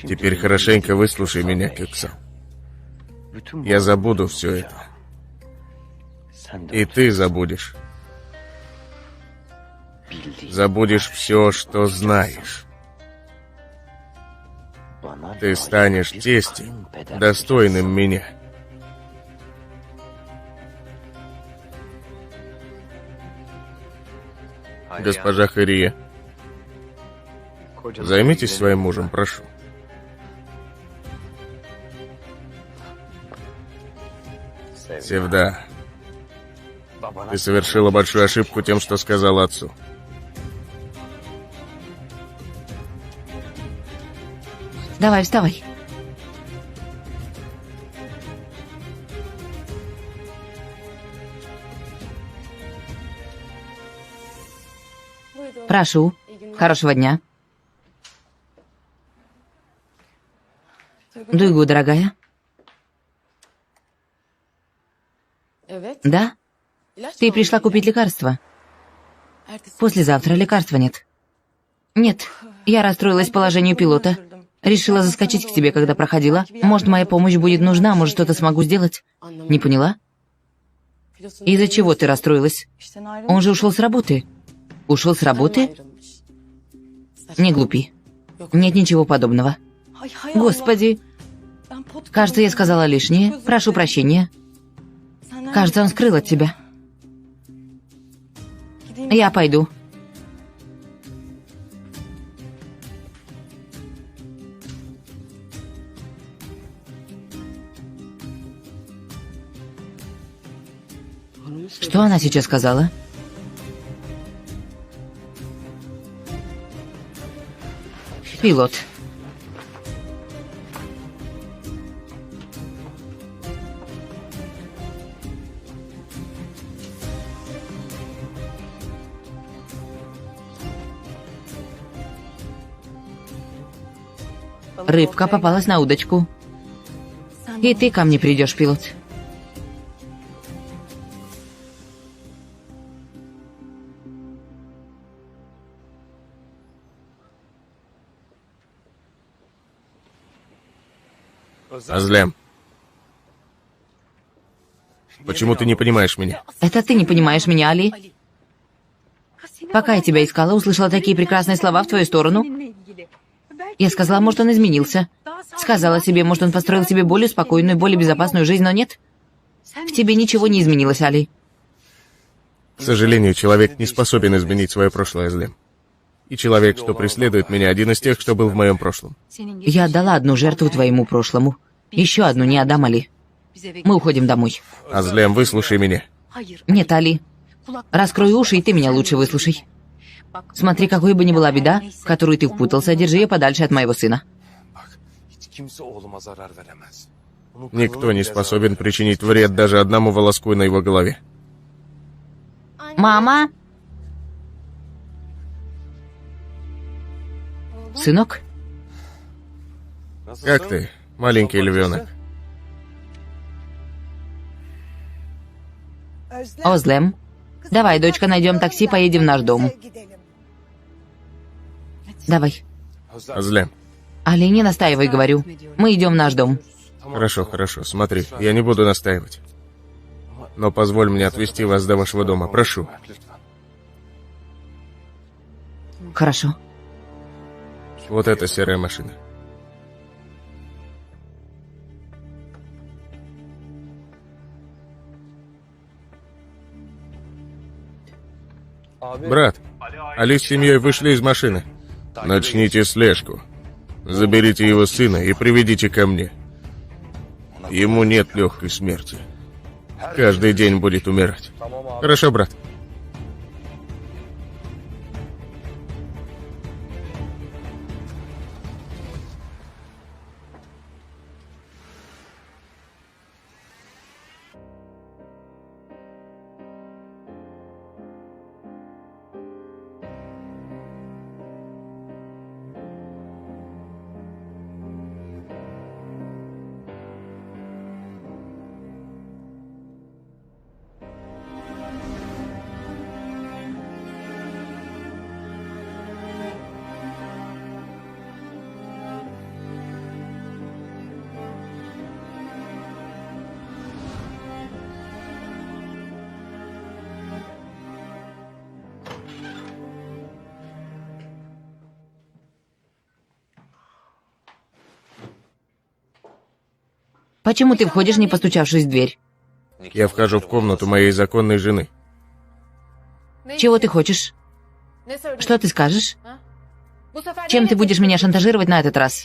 Теперь хорошенько выслушай меня, Köksal. Я забуду все это. И ты забудешь. Забудешь все, что знаешь. Ты станешь тестем, достойным меня. Госпожа Хария, займитесь своим мужем, прошу. Севда, ты совершила большую ошибку тем, что сказала отцу. Давай, вставай. Прошу. Хорошего дня. Дуйгу, дорогая. Да? Ты пришла купить лекарства. Послезавтра лекарства нет. Нет, я расстроилась положению пилота. Решила заскочить к тебе, когда проходила. Может, моя помощь будет нужна, может, что-то смогу сделать. Не поняла? Из-за чего ты расстроилась? Он же ушел с работы. Ушел с работы? Не глупи. Нет ничего подобного. Господи. Кажется, я сказала лишнее. Прошу прощения. Кажется, он скрыл от тебя. Я пойду. Что она сейчас сказала? Пилот. Рыбка попалась на удочку. И ты ко мне придешь, пилот. Азлем. Почему ты не понимаешь меня? Это ты не понимаешь меня, Али? Пока я тебя искала, услышала такие прекрасные слова в твою сторону. Я сказала, может, он изменился. Сказала себе, может, он построил себе более спокойную, более безопасную жизнь, но нет. В тебе ничего не изменилось, Али. К сожалению, человек не способен изменить свое прошлое, Азлем. И человек, что преследует меня, один из тех, что был в моем прошлом. Я отдала одну жертву твоему прошлому. Еще одну не отдам, Али. Мы уходим домой. Азлем, выслушай меня. Нет, Али. Раскрой уши, и ты меня лучше выслушай. Смотри, какой бы ни была беда, в которую ты впутался, держи ее подальше от моего сына. Никто не способен причинить вред даже одному волоску на его голове. Мама? Сынок? Как ты, маленький львенок? Озлем. Давай, дочка, найдем такси, поедем в наш дом. Давай. Азлем. Али, не настаивай, говорю. Мы идем в наш дом. Хорошо, хорошо, смотри, я не буду настаивать. Но позволь мне отвезти вас до вашего дома, прошу. Хорошо. Вот эта серая машина. Брат, Али с семьей вышли из машины. Начните слежку. Заберите его сына и приведите ко мне. Ему нет легкой смерти. Каждый день будет умирать. Хорошо, брат? Почему ты входишь, не постучавшись в дверь? Я вхожу в комнату моей законной жены. Чего ты хочешь? Что ты скажешь? Чем ты будешь меня шантажировать на этот раз?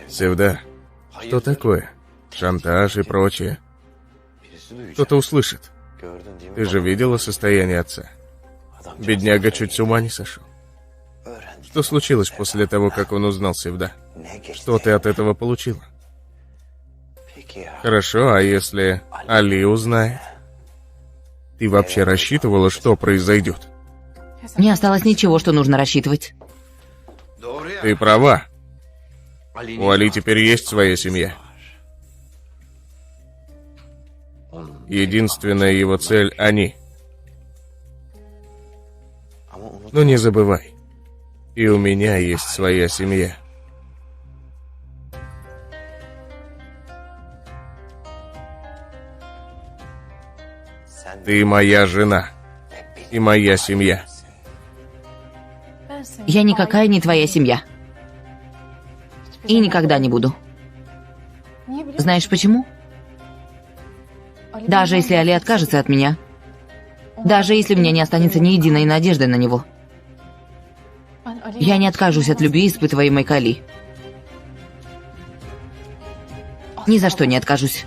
Севда, что такое? Шантаж и прочее. Кто-то услышит. Ты же видела состояние отца? Бедняга чуть с ума не сошел. Что случилось после того, как он узнал, Севда? Что ты от этого получила? Хорошо, а если Али узнает? Ты вообще рассчитывала, что произойдет? Не осталось ничего, что нужно рассчитывать. Ты права. У Али теперь есть своя семья. Единственная его цель — они. Но не забывай, и у меня есть своя семья. Ты моя жена и моя семья. Я никакая не твоя семья. И никогда не буду. Знаешь почему? Даже если Али откажется от меня, даже если у меня не останется ни единой надежды на него, я не откажусь от любви, испытываемой к Али. Ни за что не откажусь.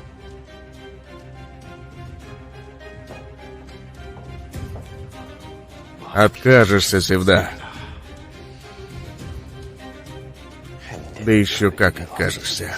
Откажешься, Севда. Да еще как откажешься.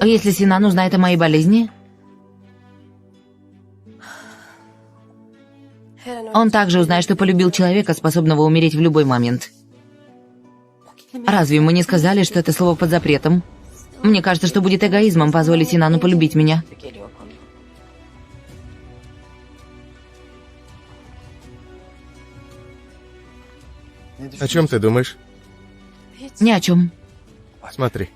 А если Синан узнает о моей болезни? Он также узнает, что полюбил человека, способного умереть в любой момент. Разве мы не сказали, что это слово под запретом? Мне кажется, что будет эгоизмом позволить Синану полюбить меня. О чем ты думаешь? Ни о чем. Смотри.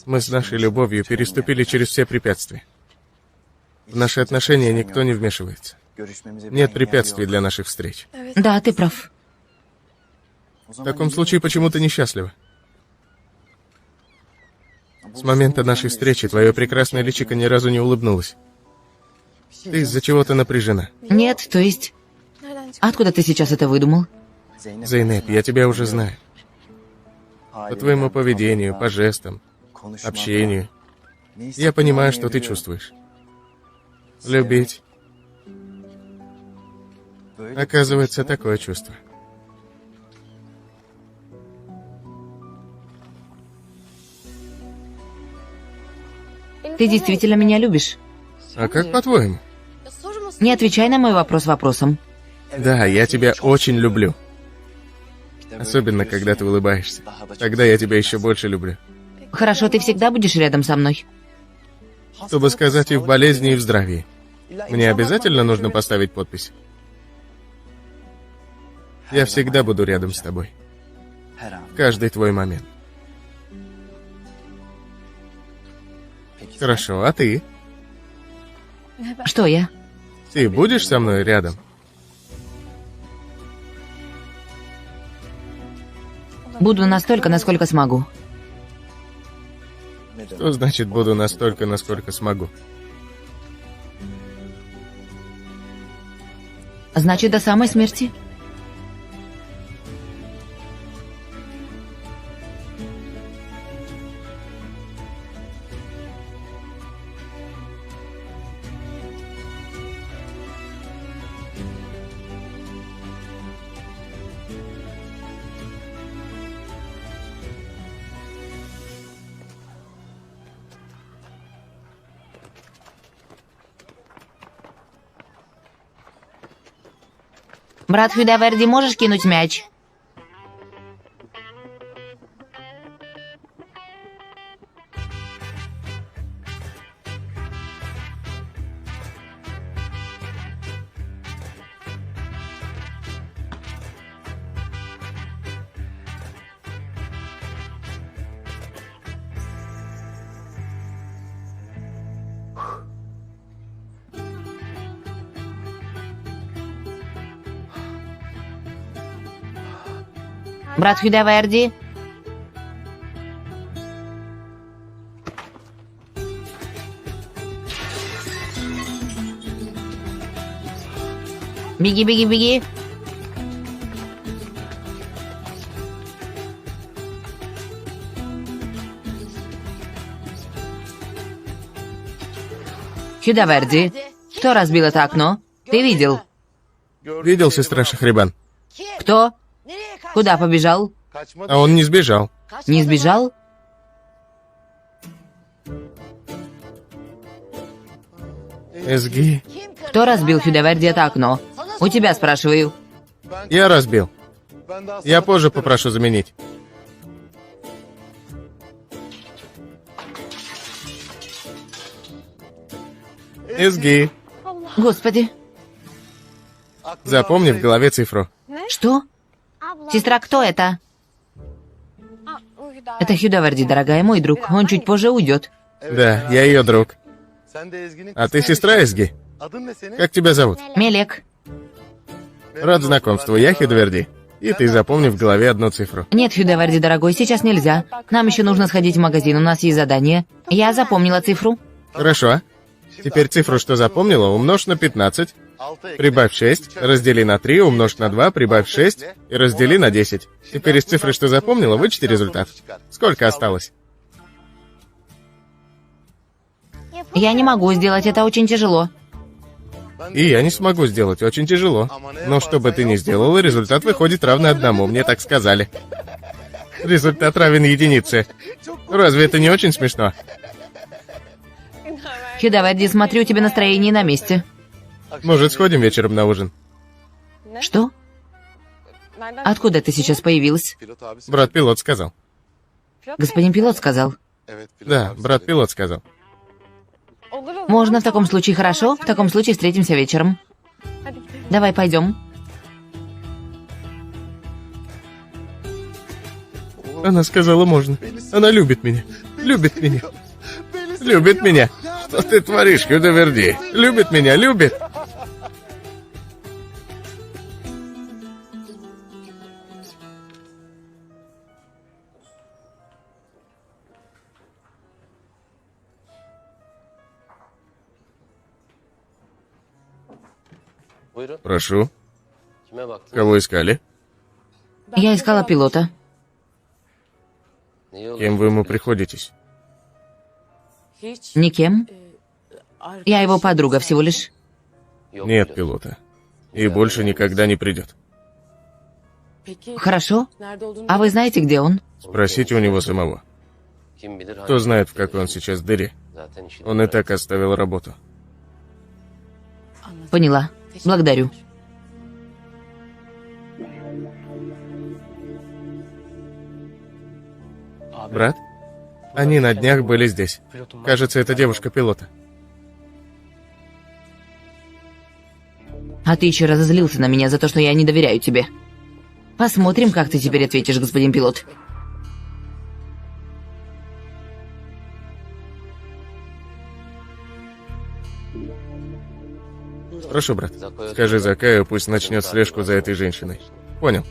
Мы с нашей любовью переступили через все препятствия. В наши отношения никто не вмешивается. Нет препятствий для наших встреч. Да, ты прав. В таком случае, почему ты несчастлива? С момента нашей встречи твое прекрасное личико ни разу не улыбнулось. Ты из-за чего-то напряжена. Нет, то есть... Откуда ты сейчас это выдумал? Зейнеп, я тебя уже знаю. По твоему поведению, по жестам, общению. Я понимаю, что ты чувствуешь. Любить. Оказывается, такое чувство. Ты действительно меня любишь? А как по-твоему? Не отвечай на мой вопрос вопросом. Да, я тебя очень люблю. Особенно, когда ты улыбаешься. Тогда я тебя еще больше люблю. Хорошо, ты всегда будешь рядом со мной? Чтобы сказать и в болезни, и в здравии. Мне обязательно нужно поставить подпись? Я всегда буду рядом с тобой. В каждый твой момент. Хорошо, а ты? Что я? Ты будешь со мной рядом? Буду настолько, насколько смогу. Что значит буду настолько, насколько смогу? Значит, до самой смерти? Брат Хюдаверди, можешь кинуть мяч? Брат Хюдаверди? Беги, беги, беги. Хюдаверди, кто разбил это окно? Ты видел? Видел, сестра Шахрибан? Кто? Куда побежал? А он не сбежал. Не сбежал? Эзги. Кто разбил Хюдаверди это окно? У тебя спрашиваю. Я разбил. Я позже попрошу заменить. Эзги, Господи. запомни в голове цифру. Что? Сестра, кто это? Это Хюдаварди, дорогая, мой друг. Он чуть позже уйдет. Да, я ее друг. А ты сестра Эзги? Как тебя зовут? Мелек. Рад знакомству, я Хюдверди. И ты запомни в голове одну цифру. Нет, Хюдаварди, дорогой, сейчас нельзя. Нам еще нужно сходить в магазин, у нас есть задание. Я запомнила цифру. Хорошо. Теперь цифру, что запомнила, умножь на 15. Прибавь 6, раздели на 3, умножь на 2, прибавь 6 и раздели на 10. Теперь из цифры, что запомнила, вычти результат. Сколько осталось? Я не могу сделать, это очень тяжело. И я не смогу сделать, очень тяжело. Но что бы ты ни сделала, результат выходит равный 1, мне так сказали. Результат равен единице. Разве это не очень смешно? Хюдаварди, смотрю, у тебя настроение на месте. Может, сходим вечером на ужин? Что? Откуда ты сейчас появилась? Брат-пилот сказал. Господин пилот сказал. Да, брат-пилот сказал. Можно в таком случае, хорошо? В таком случае встретимся вечером. Давай пойдем. Она сказала, можно. Она любит меня. Любит меня. Любит меня. Что ты творишь, Хюдверди? Любит меня, любит. Прошу. Кого искали? Я искала пилота. Кем вы ему приходитесь? Никем. Я его подруга всего лишь. Нет пилота. И больше никогда не придет. Хорошо. А вы знаете, где он? Спросите у него самого. Кто знает, в какой он сейчас в дыре. Он и так оставил работу. Поняла. Благодарю. Брат? Они на днях были здесь. Кажется, это девушка пилота. А ты еще разозлился на меня за то, что я не доверяю тебе. Посмотрим, как ты теперь ответишь, господин пилот. Прошу, брат. Скажи Закаю, пусть начнет слежку за этой женщиной. Понял.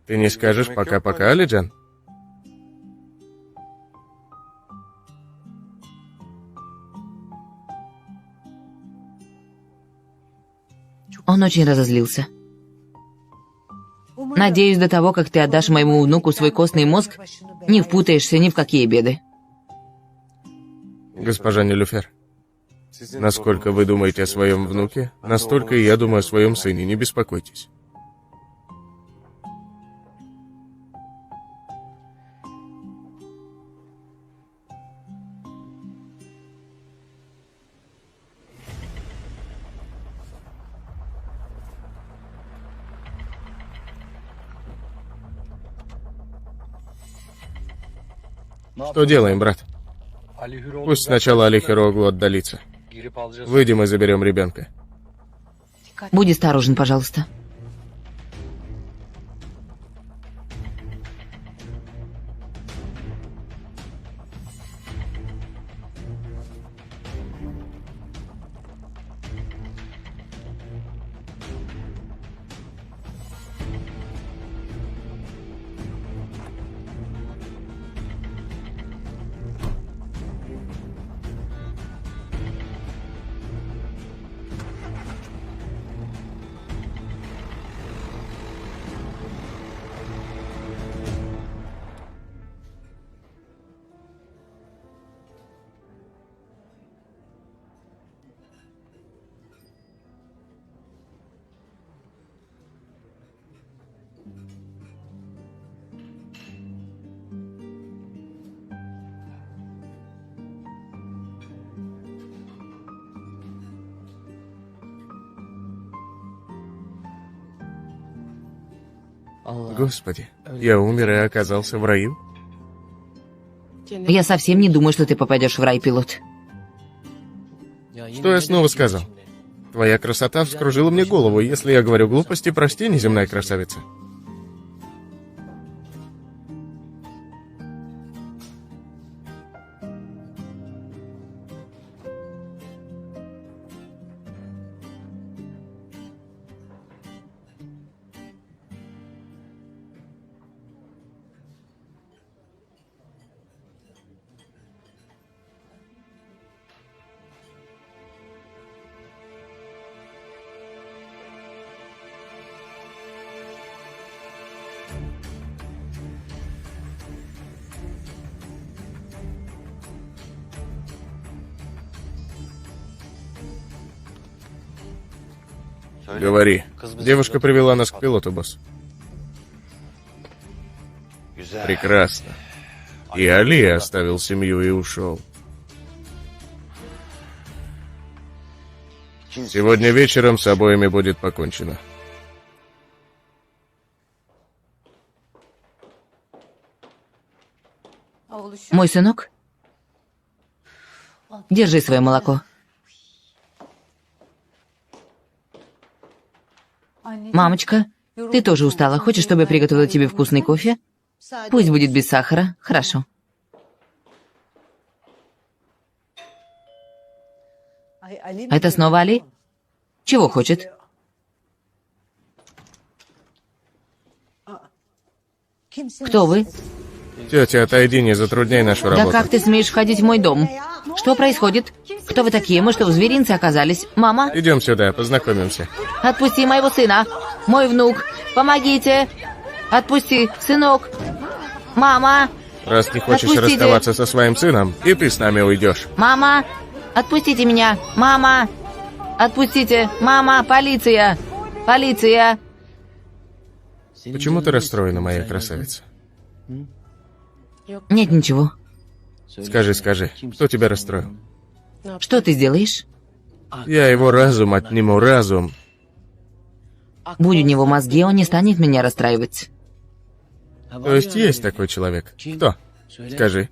Ты не скажешь пока-пока, Алиджан? Он очень разозлился. Надеюсь, до того, как ты отдашь моему внуку свой костный мозг, не впутаешься ни в какие беды. Госпожа Нилюфер, насколько вы думаете о своем внуке, настолько и я думаю о своем сыне, не беспокойтесь. Что делаем, брат? Пусть сначала Али Хироглу отдалится. Выйдем и заберем ребенка. Будь осторожен, пожалуйста. Господи, я умер и оказался в раю? Я совсем не думаю, что ты попадешь в рай, пилот. Что я снова сказал? Твоя красота вскружила мне голову. Если я говорю глупости, прости, неземная красавица. Говори. Девушка привела нас к пилоту, босс. Прекрасно. И Али оставил семью и ушел. Сегодня вечером с обоими будет покончено. Мой сынок? Держи свое молоко. Мамочка, ты тоже устала. Хочешь, чтобы я приготовила тебе вкусный кофе? Пусть будет без сахара. Хорошо. Это снова Али? Чего хочет? Кто вы? Тетя, отойди, не затрудняй нашу Да работу. как ты смеешь входить в мой дом? Что происходит? Кто вы такие? Мы что, в зверинце оказались? Мама? Идем сюда, познакомимся. Отпусти моего сына. Мой внук. Помогите. Отпусти, сынок. Мама. Раз не хочешь Отпустите. расставаться со своим сыном, и ты с нами уйдешь. Мама. Отпустите меня. Мама. Отпустите. Мама. Полиция. Полиция. Почему ты расстроена, моя красавица? Нет ничего. Скажи, кто тебя расстроил? Что ты сделаешь? Я его разум отниму, разум. Будь у него мозги, он не станет меня расстраивать. То есть такой человек? Кто? Скажи.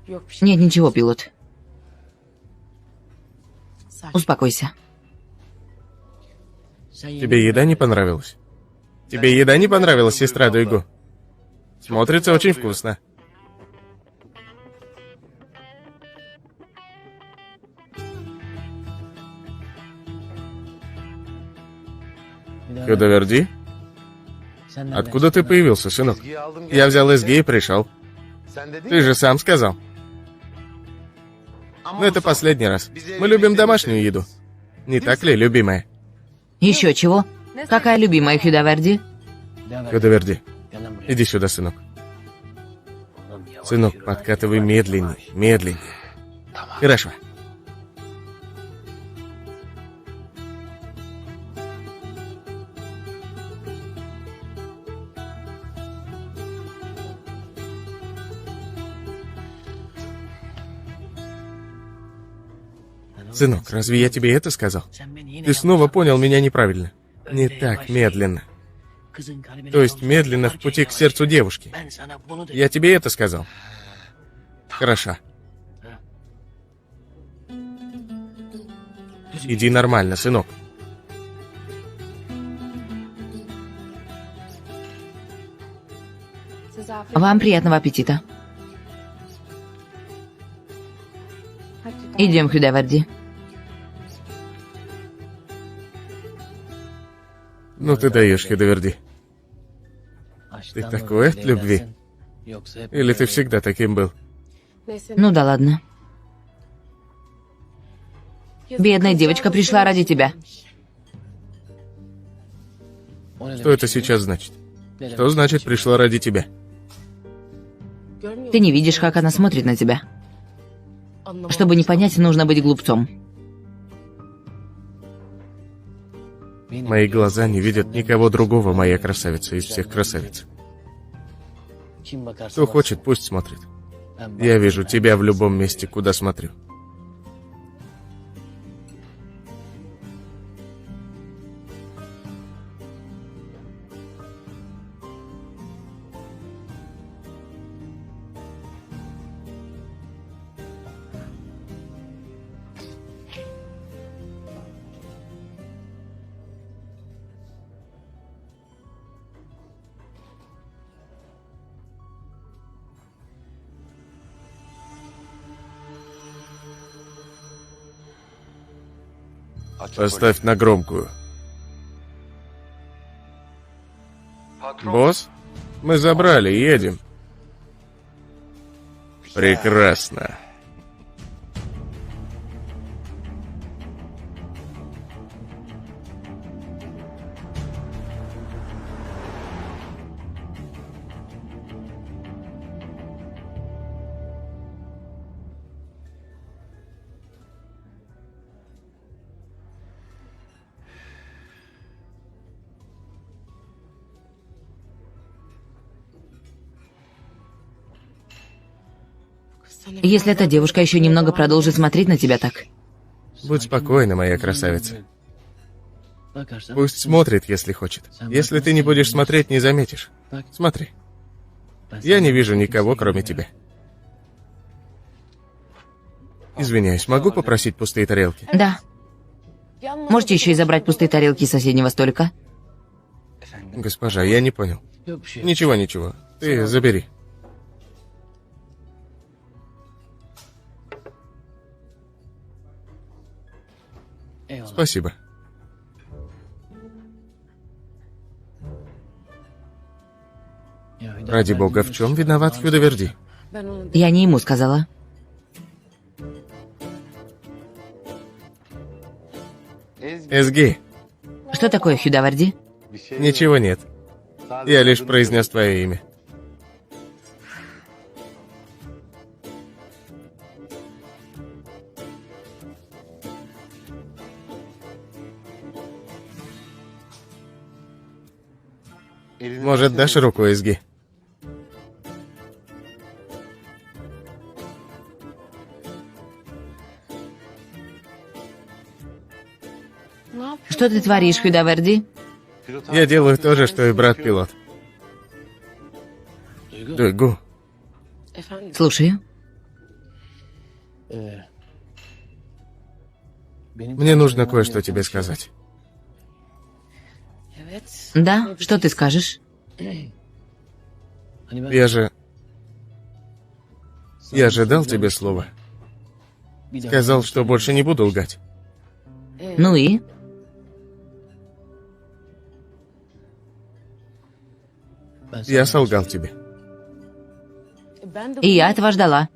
Нет ничего, пилот. Успокойся. Тебе еда не понравилась? Тебе еда не понравилась, сестра Дуйгу? Смотрится очень вкусно. Хюдаверди? Откуда ты появился, сынок? Я взял СГ и пришел. Ты же сам сказал. Но это последний раз. Мы любим домашнюю еду. Не так ли, любимая? Еще чего? Какая любимая Хюдаверди? Хюдаверди, иди сюда, сынок. Сынок, подкатывай медленнее, медленнее. Хорошо. Сынок, разве я тебе это сказал? Ты снова понял меня неправильно. Не так медленно. То есть медленно в пути к сердцу девушки. Я тебе это сказал? Хорошо. Иди нормально, сынок. Вам приятного аппетита. Идем, Хюдаверди. Ну ты даешь, Хюдаверди. Ты такой от любви? Или ты всегда таким был? Ну да ладно. Бедная девочка пришла ради тебя. Что это сейчас значит? Что значит пришла ради тебя? Ты не видишь, как она смотрит на тебя. Чтобы не понять, нужно быть глупцом. Мои глаза не видят никого другого, моя красавица, из всех красавиц. Кто хочет, пусть смотрит. Я вижу тебя в любом месте, куда смотрю. Поставь на громкую. Босс, мы забрали, едем. Прекрасно. Если эта девушка еще немного продолжит смотреть на тебя так. Будь спокойна, моя красавица. Пусть смотрит, если хочет. Если ты не будешь смотреть, не заметишь. Смотри. Я не вижу никого, кроме тебя. Извиняюсь, могу попросить пустые тарелки? Да. Можете еще и забрать пустые тарелки с соседнего столика? Госпожа, я не понял. Ничего, ничего. Ты забери. Спасибо. Ради бога, в чем виноват Хюдоверди? Я не ему сказала. Эсги, Что такое Хюдаварди? ничего нет. Я лишь произнес твое имя. Может, дашь руку, Эсги? Что ты творишь, Хюдаварди? Я делаю то же, что и брат-пилот. Дуйгу. Слушаю. Мне нужно кое-что тебе сказать. Да, что ты скажешь? Я же дал тебе слово. Сказал, что больше не буду лгать. Ну и? Я солгал тебе. И я этого ждала.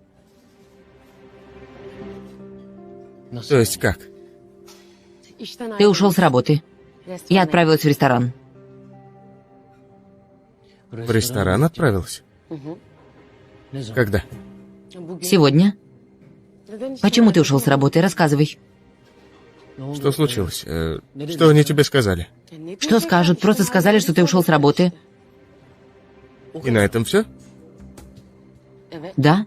То есть как? Ты ушел с работы. Я отправилась в ресторан. В ресторан отправился? Когда? Сегодня? Почему ты ушел с работы? Рассказывай. Что случилось? Что они тебе сказали? Что скажут? Просто сказали, что ты ушел с работы. И на этом все? Да?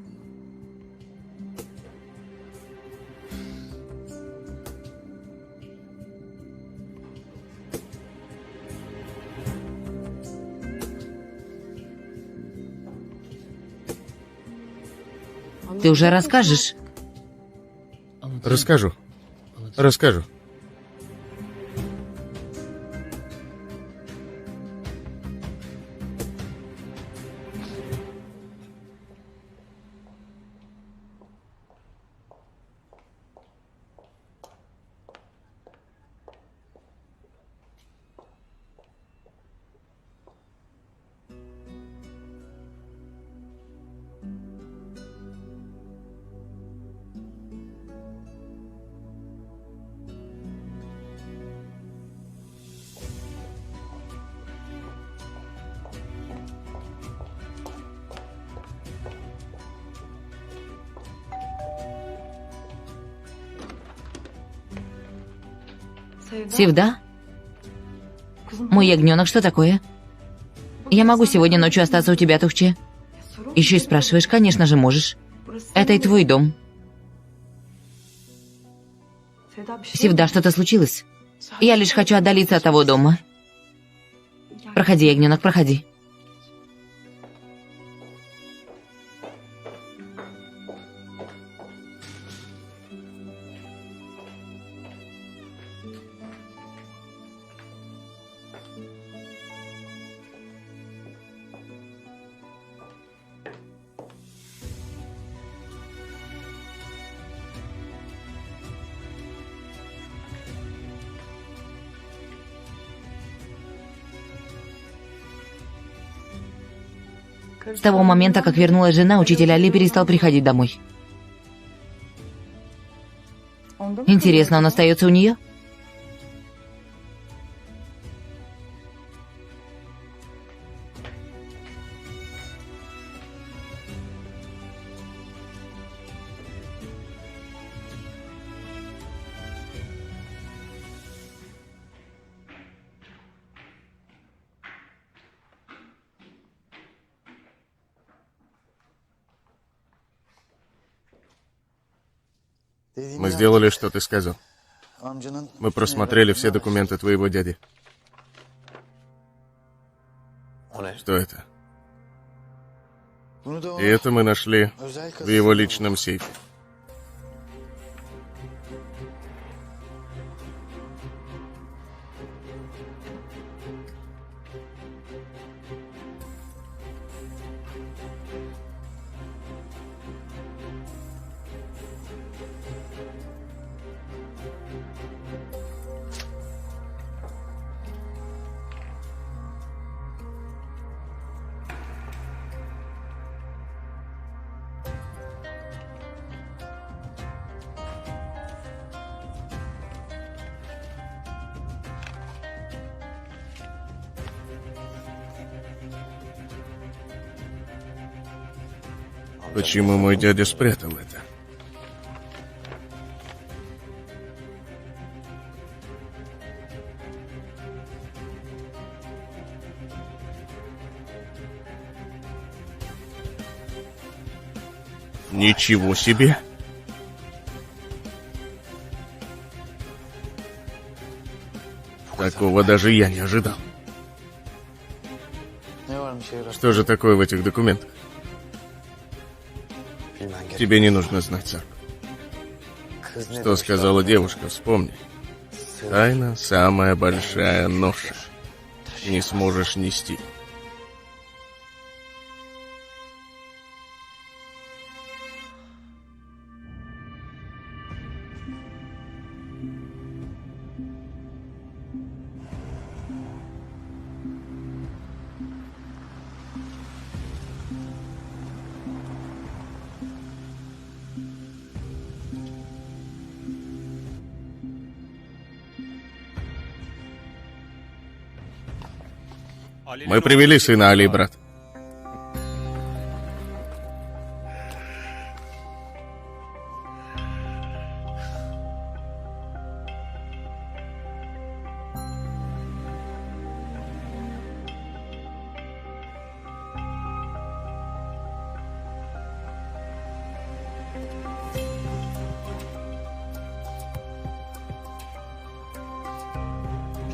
Ты уже расскажешь? Расскажу. Расскажу. Сивда? Мой ягненок, что такое? Я могу сегодня ночью остаться у тебя, Тухче? Еще и спрашиваешь, конечно же можешь. Это и твой дом. Сивда, что-то случилось? Я лишь хочу отдалиться от того дома. Проходи, ягненок, проходи. С того момента, как вернулась жена, учитель Али перестал приходить домой. Интересно, он остается у нее? Мы сделали, что ты сказал. Мы просмотрели все документы твоего дяди. Что это? И это мы нашли в его личном сейфе. Почему мой дядя спрятал это? Ничего себе! Такого даже я не ожидал. Что же такое в этих документах? Тебе не нужно знать, сэр. Что сказала девушка, вспомни. Тайна — самая большая ноша. Не сможешь нести. Мы привели сына Али, брат.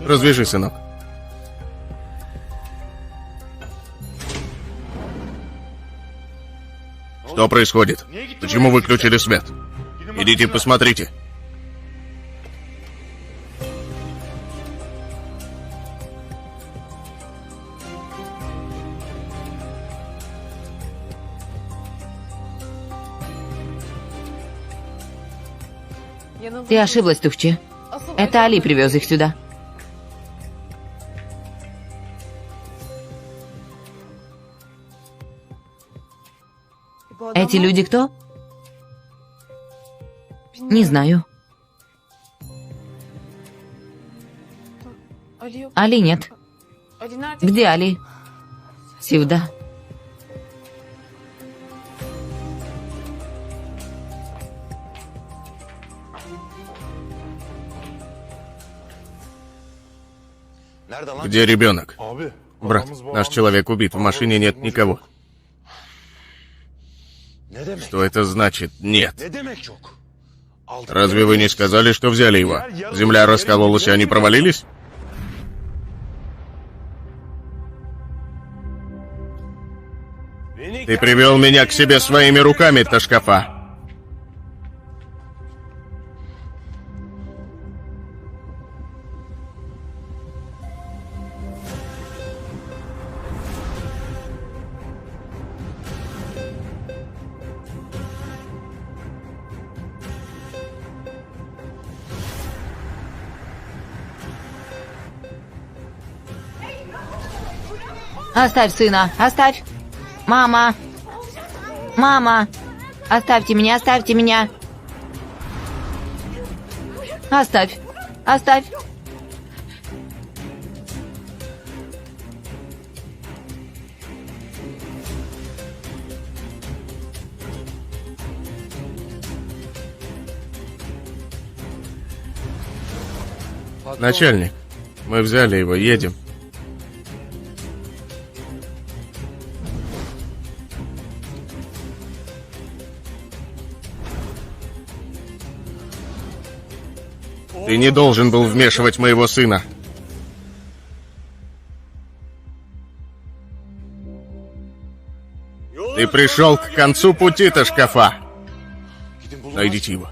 Развяжи, сынок. Что происходит? Почему выключили свет? Идите посмотрите. Ты ошиблась, Тухче. Это Али привез их сюда. Эти люди кто? Не знаю. Али нет. Где Али? Сюда. Где ребенок? Брат, наш человек убит, в машине нет никого. Что это значит «нет»? Разве вы не сказали, что взяли его? Земля раскололась, и они провалились? Ты привел меня к себе своими руками, Ташкафа. Оставь сына, оставь. Мама! Мама! Оставьте меня, оставьте меня! Оставь! Оставь! Начальник, мы взяли его, едем. Ты не должен был вмешивать моего сына. Ты пришел к концу пути, Ташкафа. Найдите его.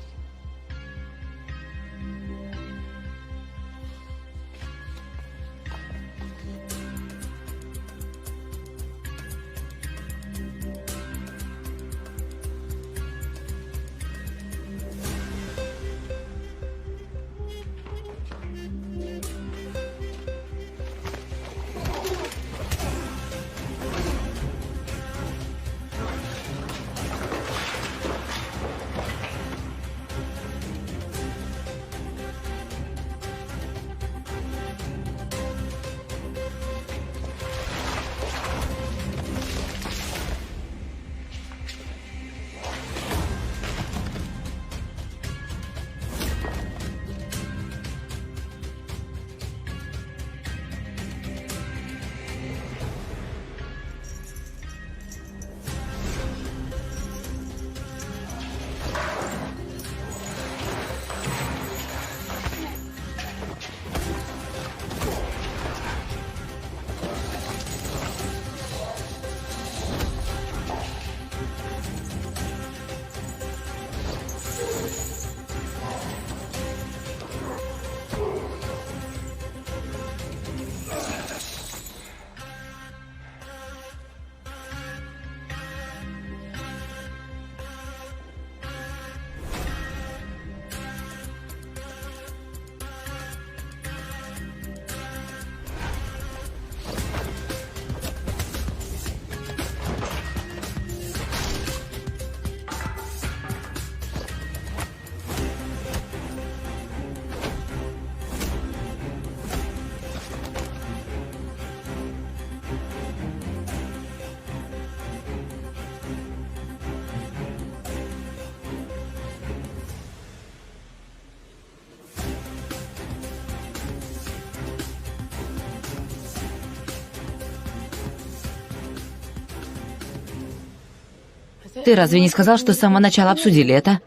Ты разве не сказал, что с самого начала обсудили это?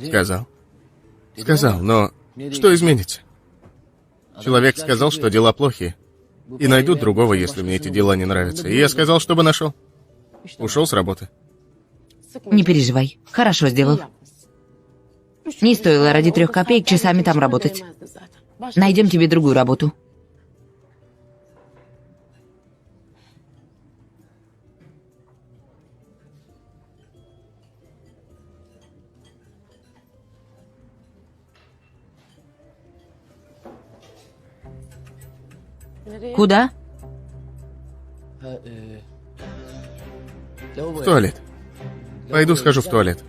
Сказал. Сказал, но что изменится? Человек сказал, что дела плохие. И найдут другого, если мне эти дела не нравятся. И я сказал, чтобы нашел. Ушел с работы. Не переживай. Хорошо сделал. Не стоило ради 3 копеек часами там работать. Найдем тебе другую работу. Куда? В туалет. Пойду схожу в туалет.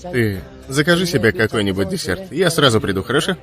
Ты закажи себе какой-нибудь десерт. Я сразу приду, хорошо?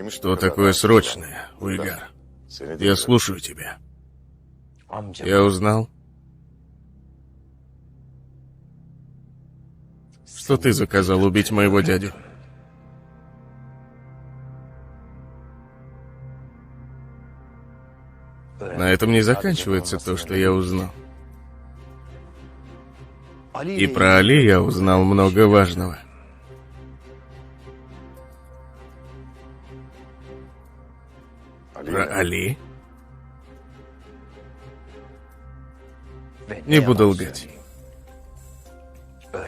Что такое срочное, Уйгар? Я слушаю тебя. Я узнал, что ты заказал убить моего дядю. На этом не заканчивается то, что я узнал. И про Али я узнал много важного. Про Али? Не буду лгать.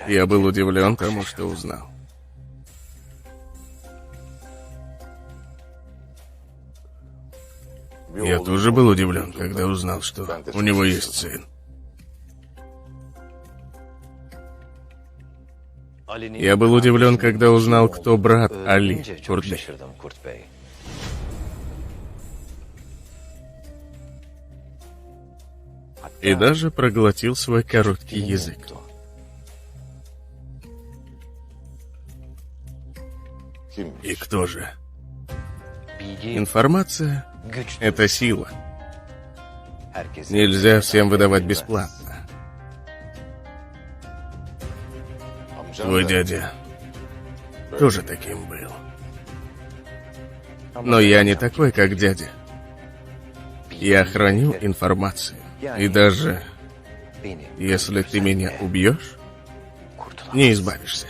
Я был удивлен тому, что узнал. Я тоже был удивлен, когда узнал, что у него есть сын. Я был удивлен, когда узнал, кто брат Али, Курт-бей. И даже проглотил свой короткий язык. И кто же? Информация — это сила. Нельзя всем выдавать бесплатно. Твой дядя тоже таким был. Но я не такой, как дядя. Я храню информацию. И даже если ты меня убьешь, не избавишься.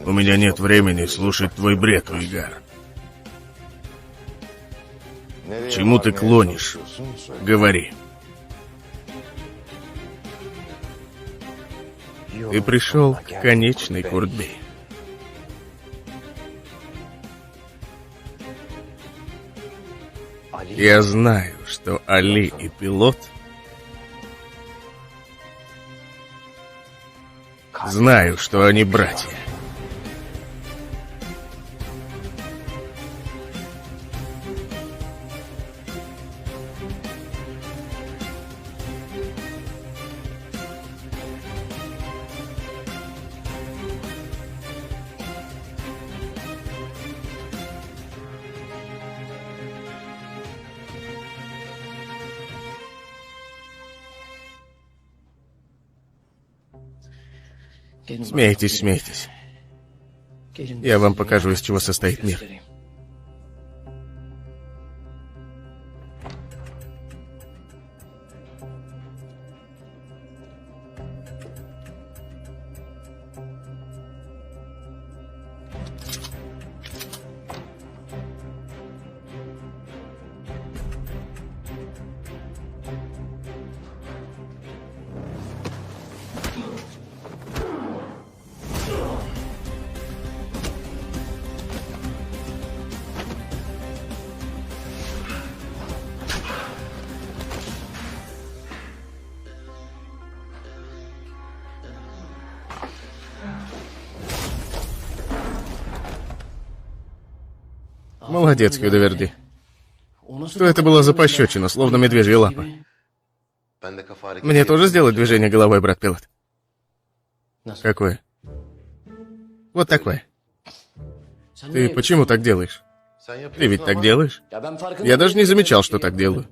У меня нет времени слушать твой бред, Уйгар. К чему ты клонишь? Говори. Ты пришел к конечной, Курт-бей. Я знаю, что Али и Пилот знаю, что они братья. Смейтесь, смейтесь. Я вам покажу, из чего состоит мир. Молодец, Хюдоверди. Что это была за пощечина, словно медвежья лапа? Мне тоже сделать движение головой, брат Пилот? Какое? Вот такое. Ты почему так делаешь? Ты ведь так делаешь? Я даже не замечал, что так делаю.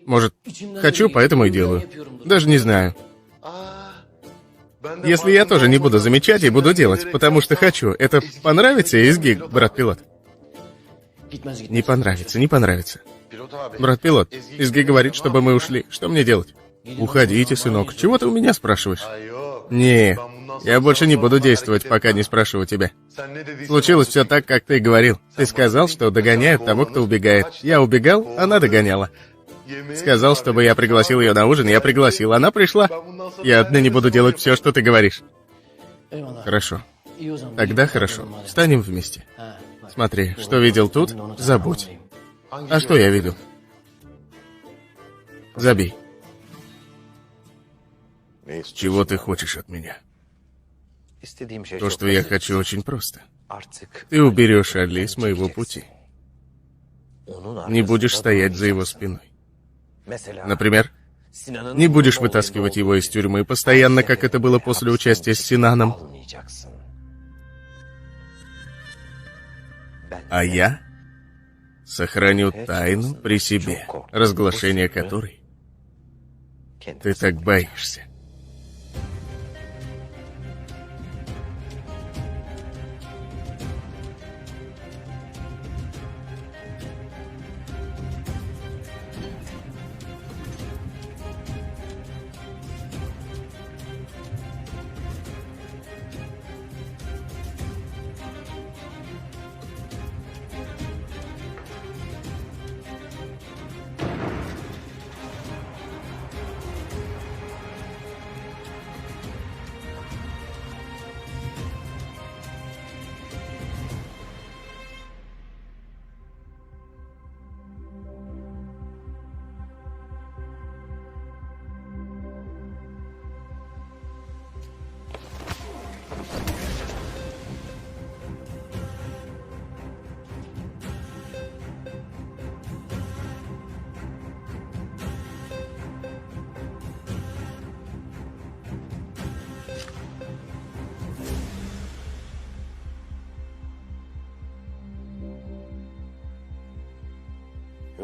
Может, хочу, поэтому и делаю. Даже не знаю. Если я тоже не буду замечать и буду делать, потому что хочу, это понравится изги, брат Пилот? Не понравится, не понравится. Брат Пилот, Изги говорит, чтобы мы ушли. Что мне делать? Уходите, сынок. Чего ты у меня спрашиваешь? Не, я больше не буду действовать, пока не спрошу у тебя. Случилось все так, как ты говорил. Ты сказал, что догоняют того, кто убегает. Я убегал, она догоняла. Сказал, чтобы я пригласил ее на ужин, я пригласил. Она пришла. Я отныне буду делать все, что ты говоришь. Хорошо. Тогда хорошо. Встанем вместе. Смотри, что видел тут, забудь. А что я видел? Забей. Чего ты хочешь от меня? То, что я хочу, очень просто. Ты уберешь Али с моего пути. Не будешь стоять за его спиной. Например, не будешь вытаскивать его из тюрьмы постоянно, как это было после участия с Синаном. А я Сохраню тайну при себе, разглашение которой ты так боишься.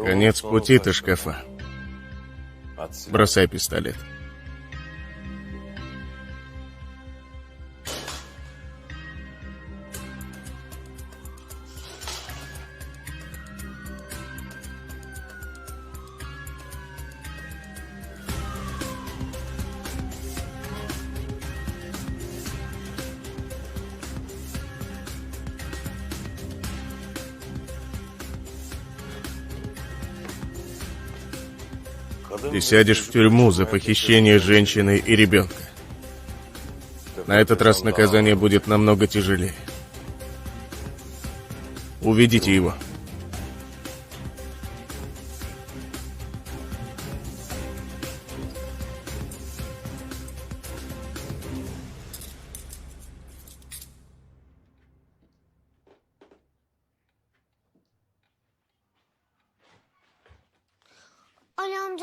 Конец пути, ты шкафа. Бросай пистолет. Ты сядешь в тюрьму за похищение женщины и ребенка. На этот раз наказание будет намного тяжелее. Уведите его.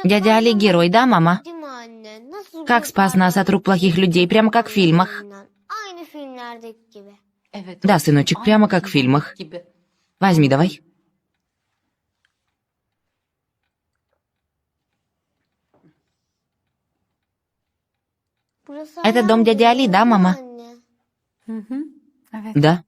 Дядя Али герой, да, мама? Как спас нас от рук плохих людей, прямо как в фильмах. Да, сыночек, прямо как в фильмах. Возьми давай. Это дом дяди Али, да, мама? Да.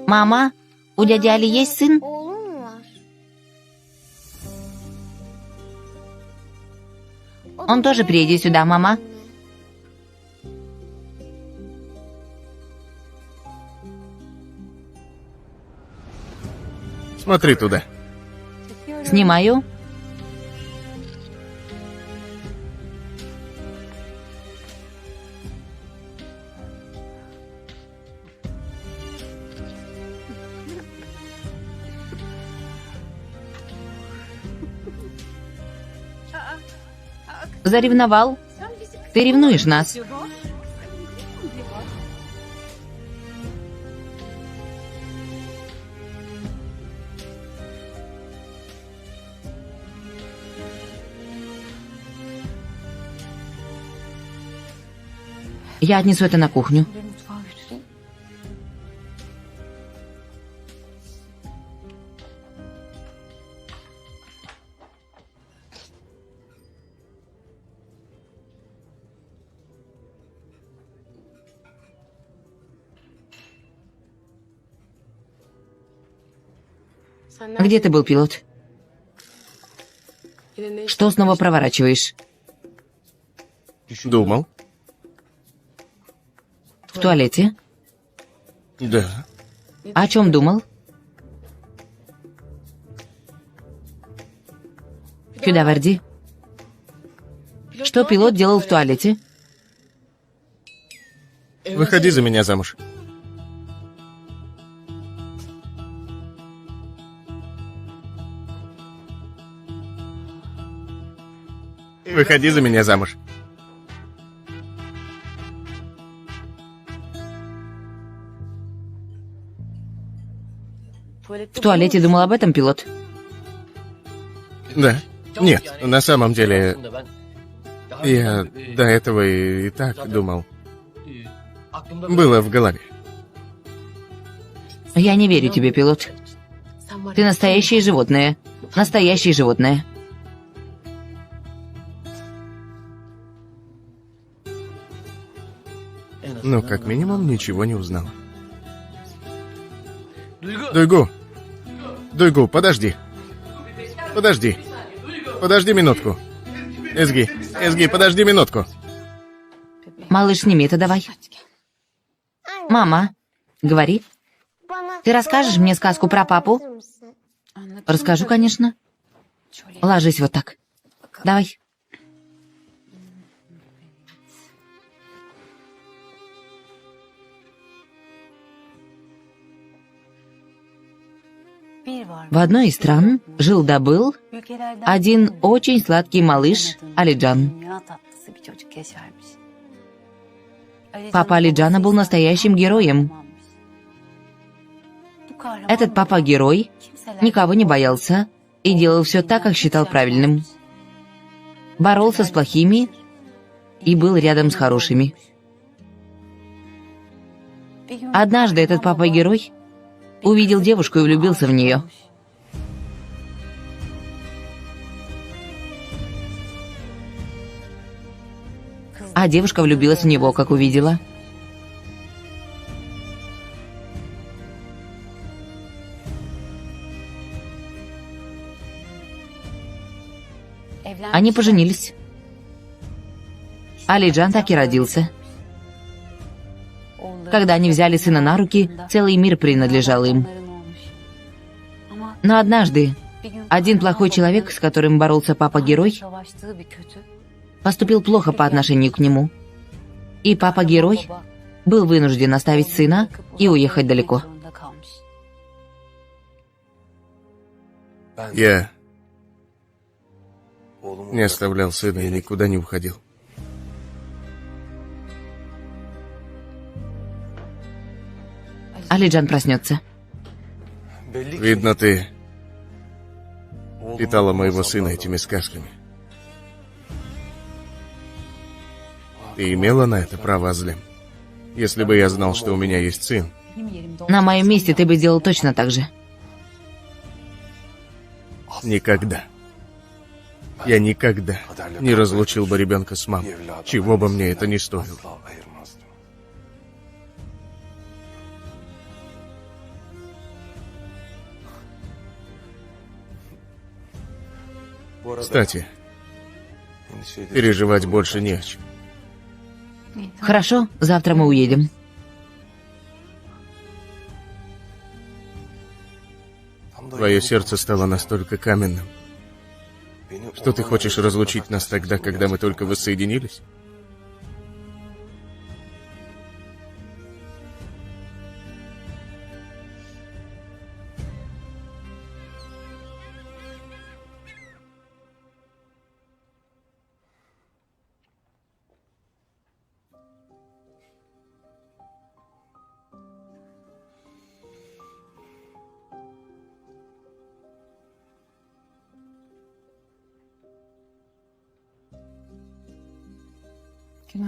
Мама, у дяди Али есть сын? Он тоже приедет сюда, мама. Смотри туда. Снимаю. Заревновал? Ты ревнуешь нас. Я отнесу это на кухню. Где ты был, пилот? Что снова проворачиваешь? Думал? В туалете? Да. О чем думал? Хюдаварди. Что пилот делал в туалете? Выходи за меня замуж. Выходи за меня замуж. В туалете думал об этом, пилот? Да. Нет, на самом деле, я до этого и так думал. Было в голове. Я не верю тебе, пилот. Ты настоящее животное. Настоящее животное. Ну, как минимум, ничего не узнал. Дуйгу! Дуйгу, подожди. Подожди. Подожди минутку. Эзги, подожди минутку. Малыш, сними это давай. Мама, говори. Ты расскажешь мне сказку про папу? Расскажу, конечно. Ложись вот так. Давай. В одной из стран жил-да-был один очень сладкий малыш Алиджан. Папа Алиджана был настоящим героем. Этот папа-герой никого не боялся и делал все так, как считал правильным. Боролся с плохими и был рядом с хорошими. Однажды этот папа-герой увидел девушку и влюбился в нее. А девушка влюбилась в него, как увидела. Они поженились. Алиджан так и родился. Когда они взяли сына на руки, целый мир принадлежал им. Но однажды один плохой человек, с которым боролся папа-герой, поступил плохо по отношению к нему. И папа-герой был вынужден оставить сына и уехать далеко. Я не оставлял сына и никуда не уходил. Алиджан проснется. Видно, ты питала моего сына этими сказками. Ты имела на это право, Азлем? Если бы я знал, что у меня есть сын. На моем месте ты бы сделал точно так же. Никогда. Я никогда не разлучил бы ребенка с мамой, чего бы мне это ни стоило. Кстати, переживать больше не о чем. Хорошо, завтра мы уедем. Твое сердце стало настолько каменным, что ты хочешь разлучить нас тогда, когда мы только воссоединились?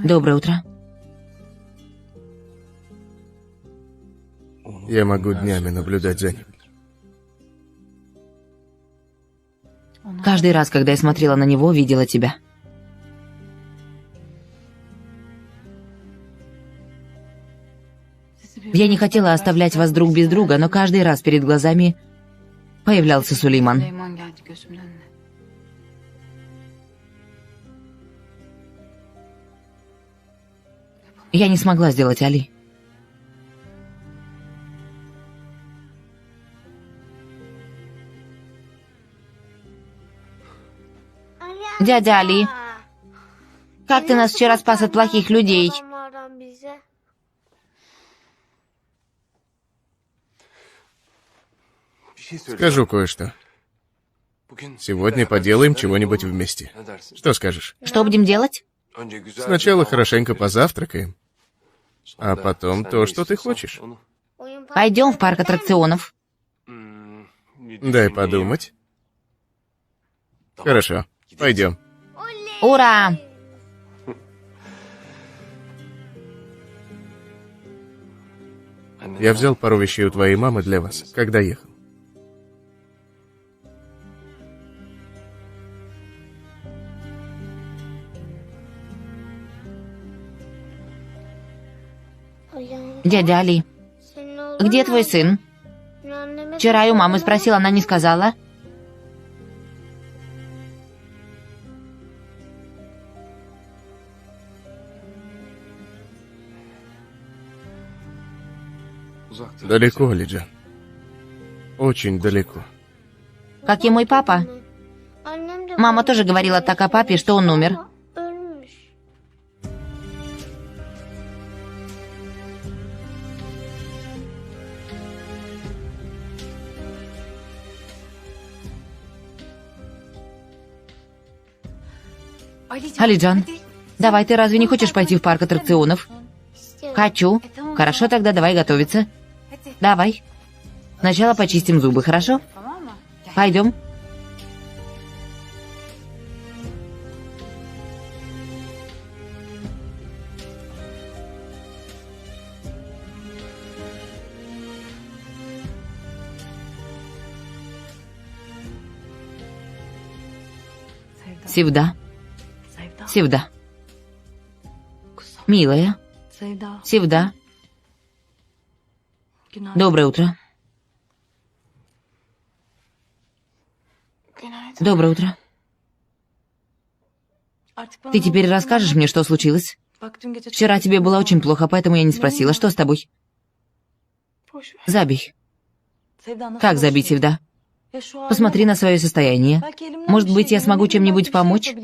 Доброе утро. Я могу днями наблюдать за ним. Каждый раз, когда я смотрела на него, видела тебя. Я не хотела оставлять вас друг без друга, но каждый раз перед глазами появлялся Сулейман. Я не смогла сделать Али. Дядя Али, как ты нас вчера спас от плохих людей? Скажу кое-что. Сегодня поделаем чего-нибудь вместе. Что скажешь? Что будем делать? Сначала хорошенько позавтракаем, а потом то, что ты хочешь. Пойдем в парк аттракционов. Дай подумать. Хорошо, пойдем. Ура! Я взял пару вещей у твоей мамы для вас, когда ехал. Дядя Али, где твой сын? Вчера я у мамы спросила, она не сказала. Далеко, Алиджан. Очень далеко. Как и мой папа. Мама тоже говорила так о папе, что он умер. Алиджан, давай, ты разве не хочешь пойти в парк аттракционов? Хочу. Хорошо, тогда давай готовиться. Давай. Сначала почистим зубы, хорошо? Пойдем. Севда. Севда. Милая. Севда. Доброе утро. Доброе утро. Ты теперь расскажешь мне, что случилось? Вчера тебе было очень плохо, поэтому я не спросила, что с тобой. Забей. Как забить, Севда? Посмотри на свое состояние. Может быть, я смогу чем-нибудь помочь?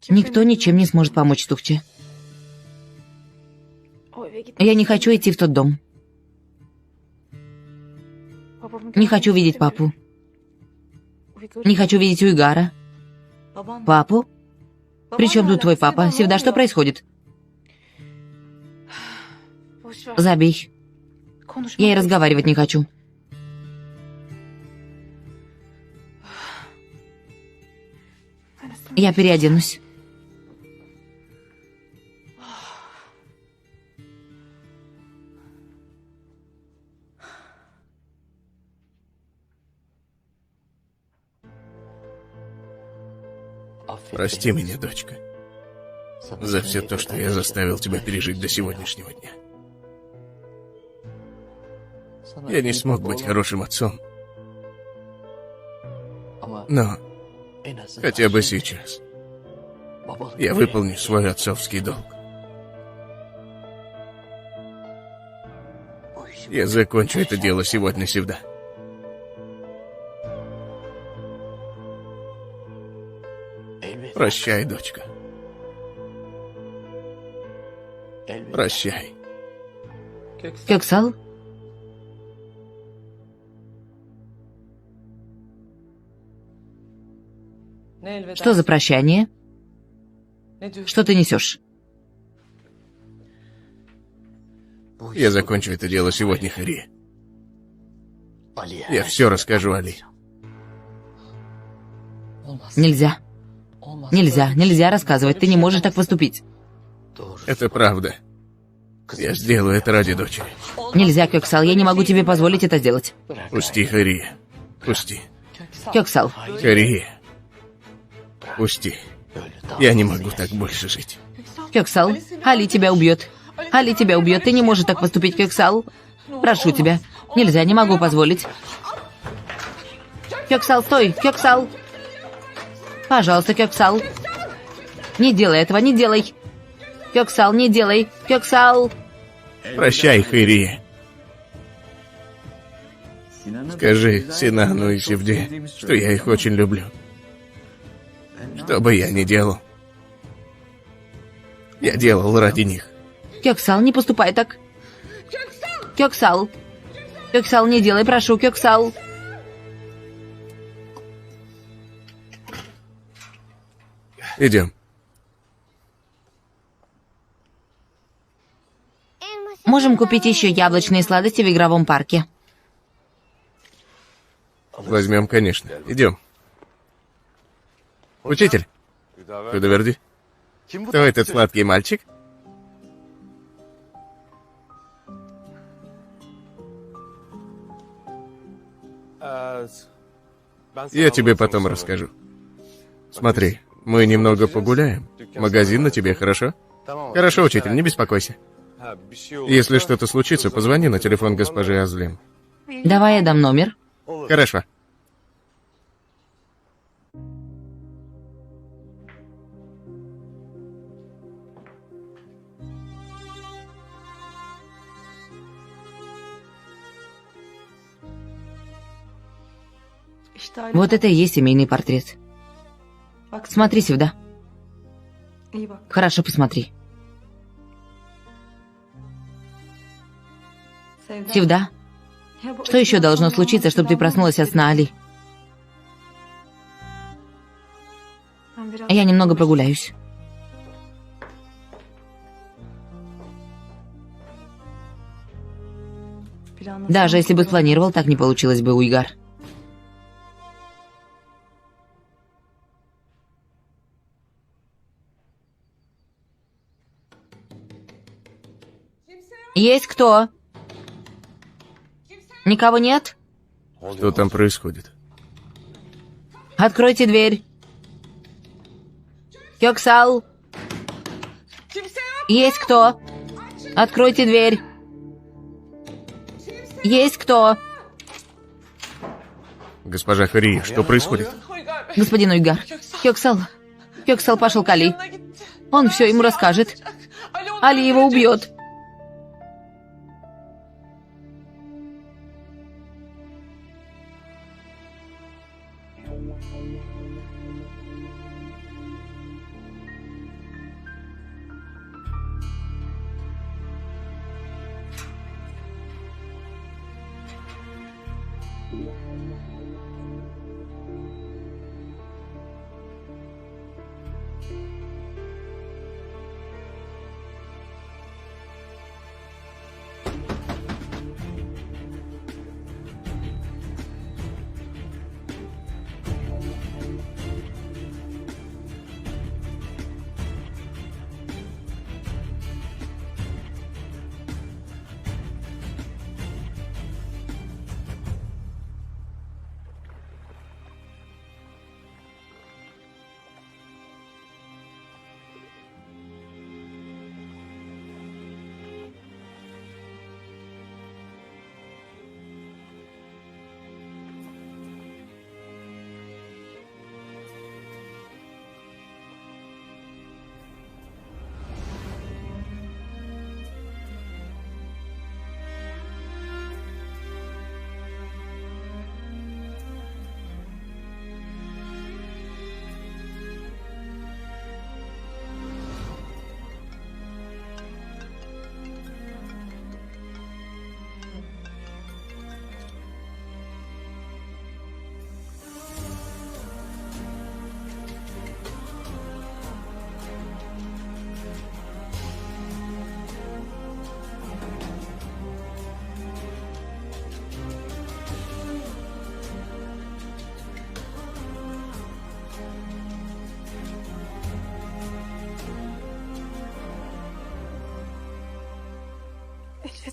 Никто ничем не сможет помочь Тухче. Я не хочу идти в тот дом. Не хочу видеть папу. Не хочу видеть Уйгара. Папу? При чем тут твой папа? Севда, что происходит? Забей. Я и разговаривать не хочу. Я переоденусь. Прости меня, дочка, за все то, что я заставил тебя пережить до сегодняшнего дня. Я не смог быть хорошим отцом, но хотя бы сейчас я выполню свой отцовский долг. Я закончу это дело сегодня, Севда. Прощай, дочка. Прощай. Кёксал? Что за прощание? Что ты несешь? Я закончу это дело сегодня, Хари. Я все расскажу Али. Нельзя. Нельзя рассказывать. Ты не можешь так поступить. Это правда. Я сделаю это ради дочери. Нельзя, Кёксал. Я не могу тебе позволить это сделать. Пусти, Хари. Пусти. Кёксал. Хари. Пусти. Я не могу так больше жить. Кёксал, Али тебя убьет. Али тебя убьет. Ты не можешь так поступить, Кёксал. Прошу тебя. Нельзя, не могу позволить. Кёксал, стой! Кёксал! Пожалуйста, Кёксал. Не делай этого, не делай. Кёксал, не делай. Кёксал. Прощай, Хари. Скажи Синану и Севде, что я их очень люблю. Что бы я ни делал, я делал ради них. Кёксал, не поступай так. Кёксал. Кёксал, не делай, прошу, Кёксал. Идем. Можем купить еще яблочные сладости в игровом парке. Возьмем, конечно. Идем. Учитель. Худоверди. Кто этот сладкий мальчик? Я тебе потом расскажу. Смотри, мы немного погуляем. Магазин на тебе, хорошо? Хорошо, учитель, не беспокойся. Если что-то случится, позвони на телефон госпожи Азлим. Давай я дам номер. Хорошо. Вот это и есть семейный портрет. Смотри сюда. Хорошо, посмотри. Сюда. Что еще должно случиться, чтобы ты проснулась от сна, Али? Я немного прогуляюсь. Даже если бы спланировал, так не получилось бы, Уйгар. Есть кто? Никого нет? Что там происходит? Откройте дверь. Кёксал. Есть кто? Откройте дверь. Есть кто? Госпожа Хари, что происходит? Господин Уйгар. Кёксал. Кёксал пошел к Али. Он все ему расскажет. Али его убьет.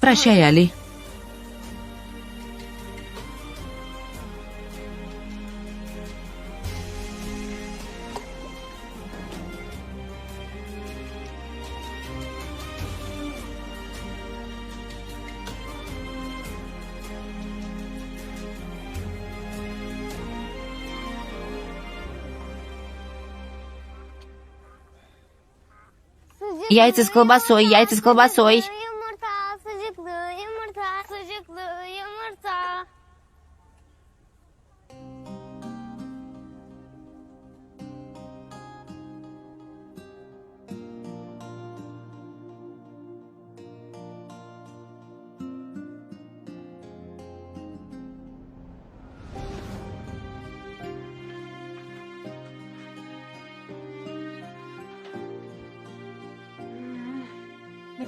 Прощай, Али. Яйца с колбасой, яйца с колбасой. Yumurta, sucuklu, yumurta, sucuklu, yumurta.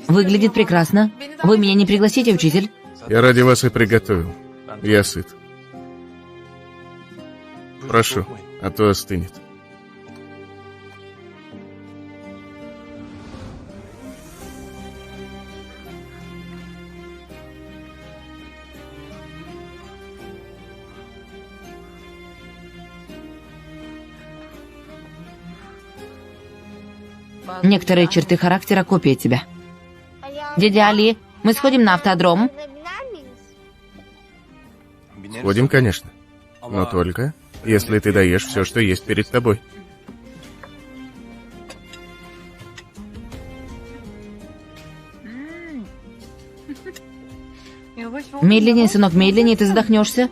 Выглядит прекрасно. Вы меня не пригласите, учитель? Я ради вас и приготовил. Я сыт. Прошу, а то остынет. Некоторые черты характера копия тебя. Дядя Али, мы сходим на автодром? Сходим, конечно. Но только, если ты даешь все, что есть перед тобой. Медленнее, сынок, медленнее, ты задохнешься.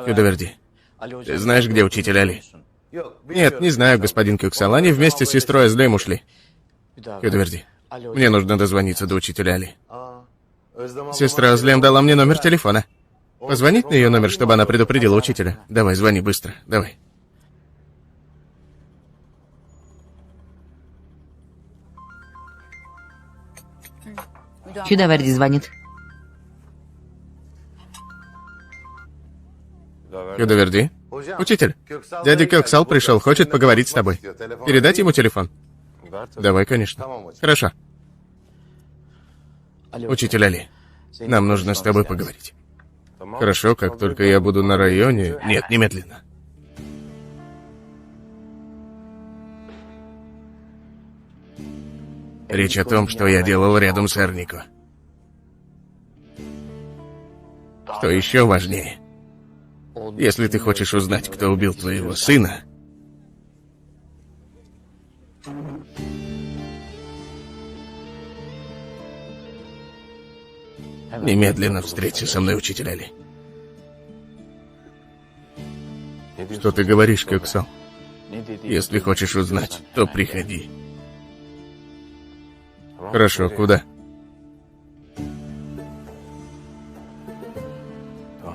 Хюдаверди, ты знаешь, где учитель Али? Нет, не знаю, господин Кюксал. Они вместе с сестрой Азлем ушли. Хюдаверди, мне нужно дозвониться до учителя Али. Сестра Азлем дала мне номер телефона. Позвонить на ее номер, чтобы она предупредила учителя. Давай, звони быстро, давай. Хюдаверди звонит. Хюдаверди? Учитель, дядя Кюксал пришел, хочет поговорить с тобой. Передать ему телефон? Давай, конечно. Хорошо. Учитель Али, нам нужно с тобой поговорить. Хорошо, как только я буду на районе... Нет, немедленно. Речь о том, что я делал рядом с Эрнико. Что еще важнее, если ты хочешь узнать, кто убил твоего сына, немедленно встреться со мной, учитель Али. Что ты говоришь, Кюксал? Если хочешь узнать, то приходи. Хорошо, куда?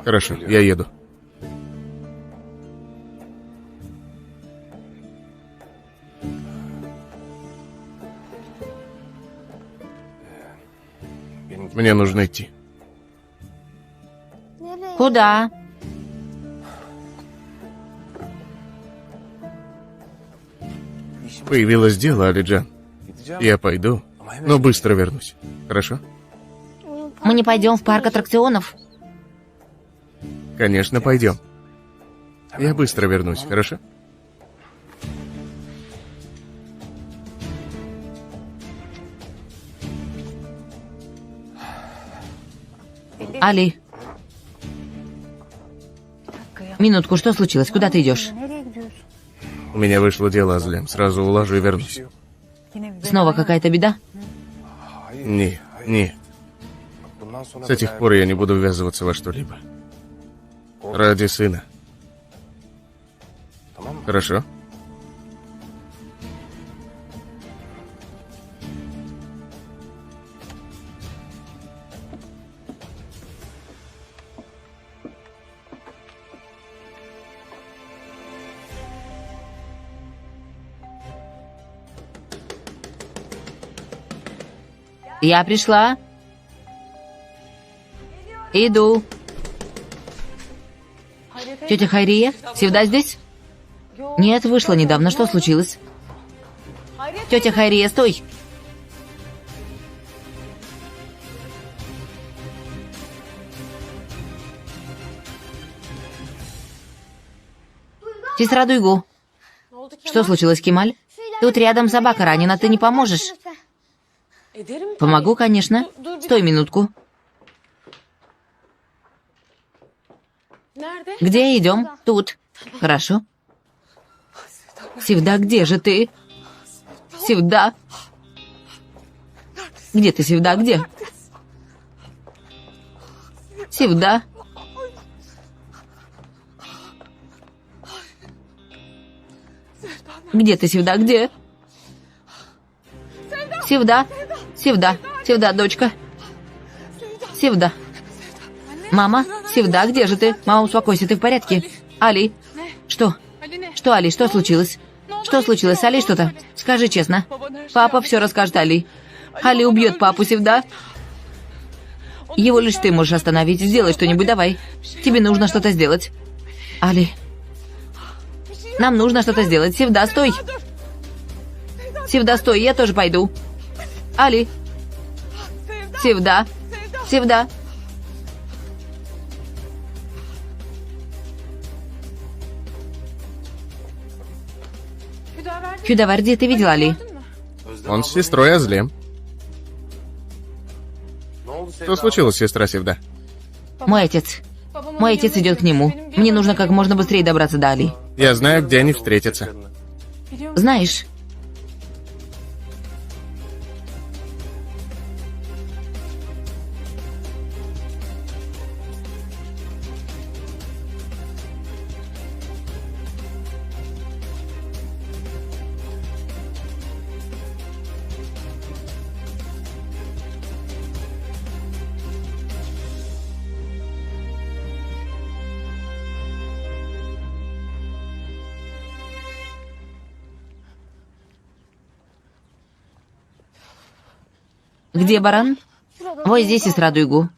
Хорошо, я еду. Мне нужно идти. Куда? Появилось дело, Алиджан. Я пойду, но быстро вернусь. Хорошо? Мы не пойдем в парк аттракционов? Конечно, пойдем. Я быстро вернусь, хорошо? Али. Минутку, что случилось? Куда ты идешь? У меня вышло дело, Азлем. Сразу улажу и вернусь. Снова какая-то беда? Нет, нет. С этих пор я не буду ввязываться во что-либо. Ради сына. Хорошо? Я пришла. Иду. Тетя Хайрия, всегда здесь? Нет, вышла недавно. Что случилось? Тетя Хайрия, стой! Сестра Дуйгу. Что случилось, Кемаль? Тут рядом собака ранена, ты не поможешь? Помогу, конечно. Стой минутку. Где идем? Тут. Хорошо. Севда, где же ты? Севда. Где ты, Севда, где? Севда. Где ты, Севда, где? Севда. Севда. Севда, дочка. Севда. Мама, Севда, где же ты? Мама, успокойся, ты в порядке? Али. Что? Что, Али, что случилось? Что случилось, Али, что-то? Скажи честно. Папа все расскажет Али. Али убьет папу, Севда. Его лишь ты можешь остановить. Сделай что-нибудь, давай. Тебе нужно что-то сделать. Али. Нам нужно что-то сделать. Севда, стой. Севда, стой, я тоже пойду. Али. Севда. Севда. Хюдаварди, ты видела Али? Он с сестрой Азлем. Что случилось, сестра Севда? Мой отец. Мой отец идет к нему. Мне нужно как можно быстрее добраться до Али. Я знаю, где они встретятся. Знаешь, где баран? Вот здесь, сестра Дуйгу.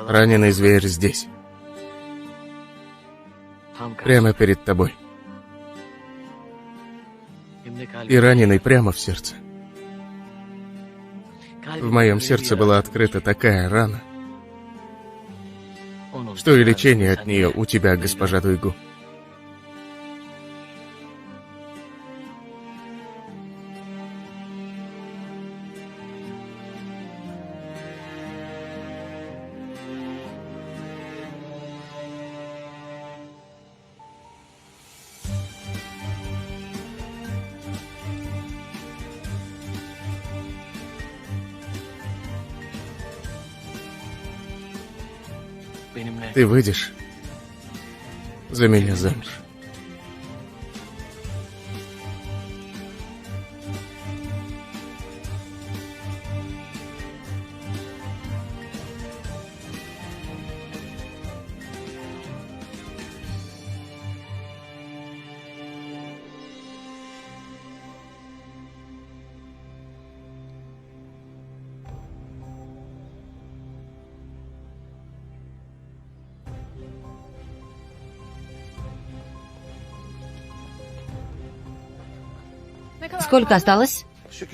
Раненый зверь здесь. Прямо перед тобой. И раненый прямо в сердце. В моем сердце была открыта такая рана, что и лечение от нее у тебя, госпожа Дуйгу. Ты выйдешь за меня замуж. Сколько осталось?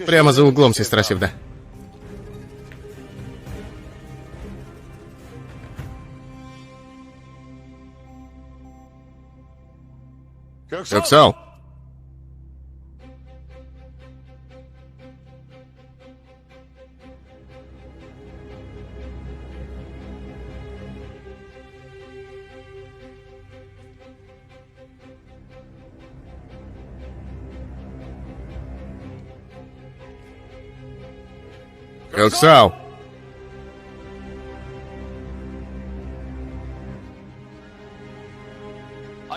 Прямо за углом, сестра Севда. Коксал! Коксал!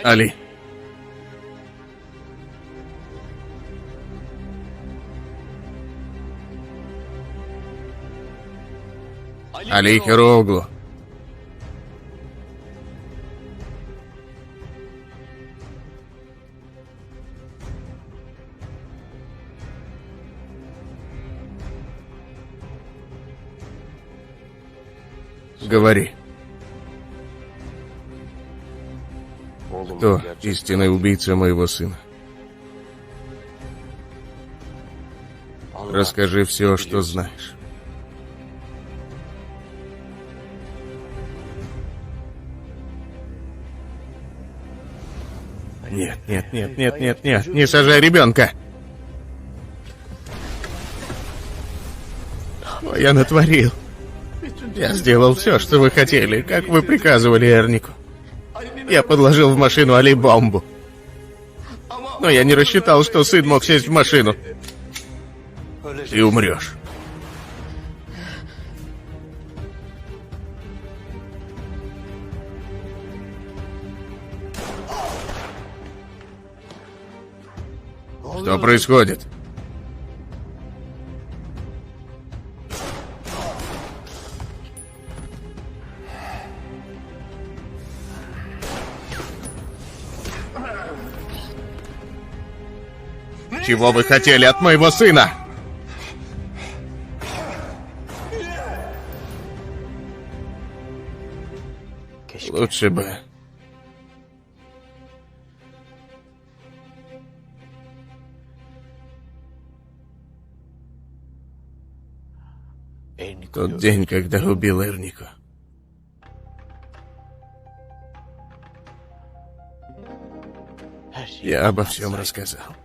Али. Али Хероглу. Говори. Кто истинный убийца моего сына? Расскажи все, что знаешь. Нет, нет, нет, нет, нет, нет, не сажай ребенка. Что я натворил? Я сделал все, что вы хотели, как вы приказывали Эрнику. Я подложил в машину Али бомбу. Но я не рассчитал, что сын мог сесть в машину. Ты умрешь. Что происходит? Чего вы хотели от моего сына? Лучше бы... Тот день, когда убил Эрнику. Я обо всем рассказал.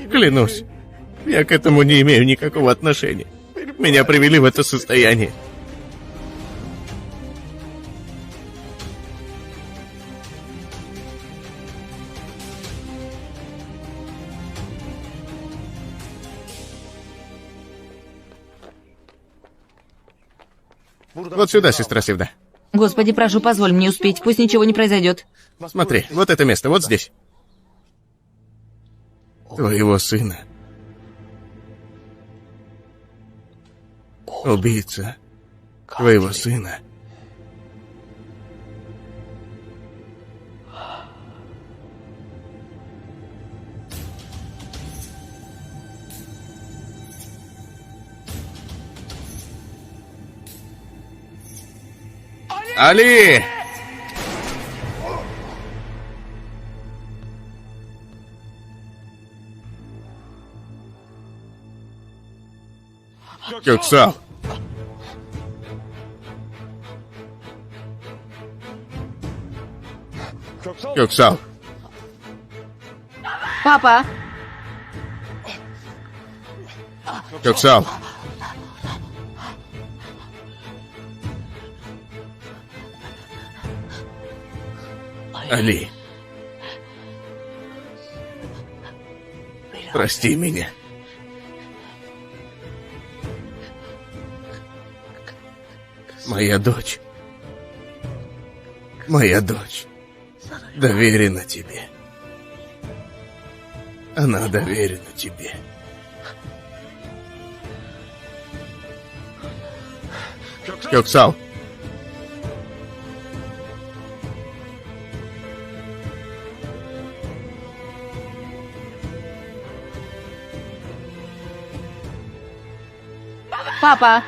Клянусь, я к этому не имею никакого отношения. Меня привели в это состояние. Вот сюда, сестра Севда. Господи, прошу, позволь мне успеть, пусть ничего не произойдет. Смотри, вот это место, вот здесь. Твоего сына. Убийца твоего сына. Али! Кёксал! Кёксал! Папа! Кёксал! Али! Прости меня. Моя дочь доверена тебе. Она доверена тебе. Кёксал! Папа!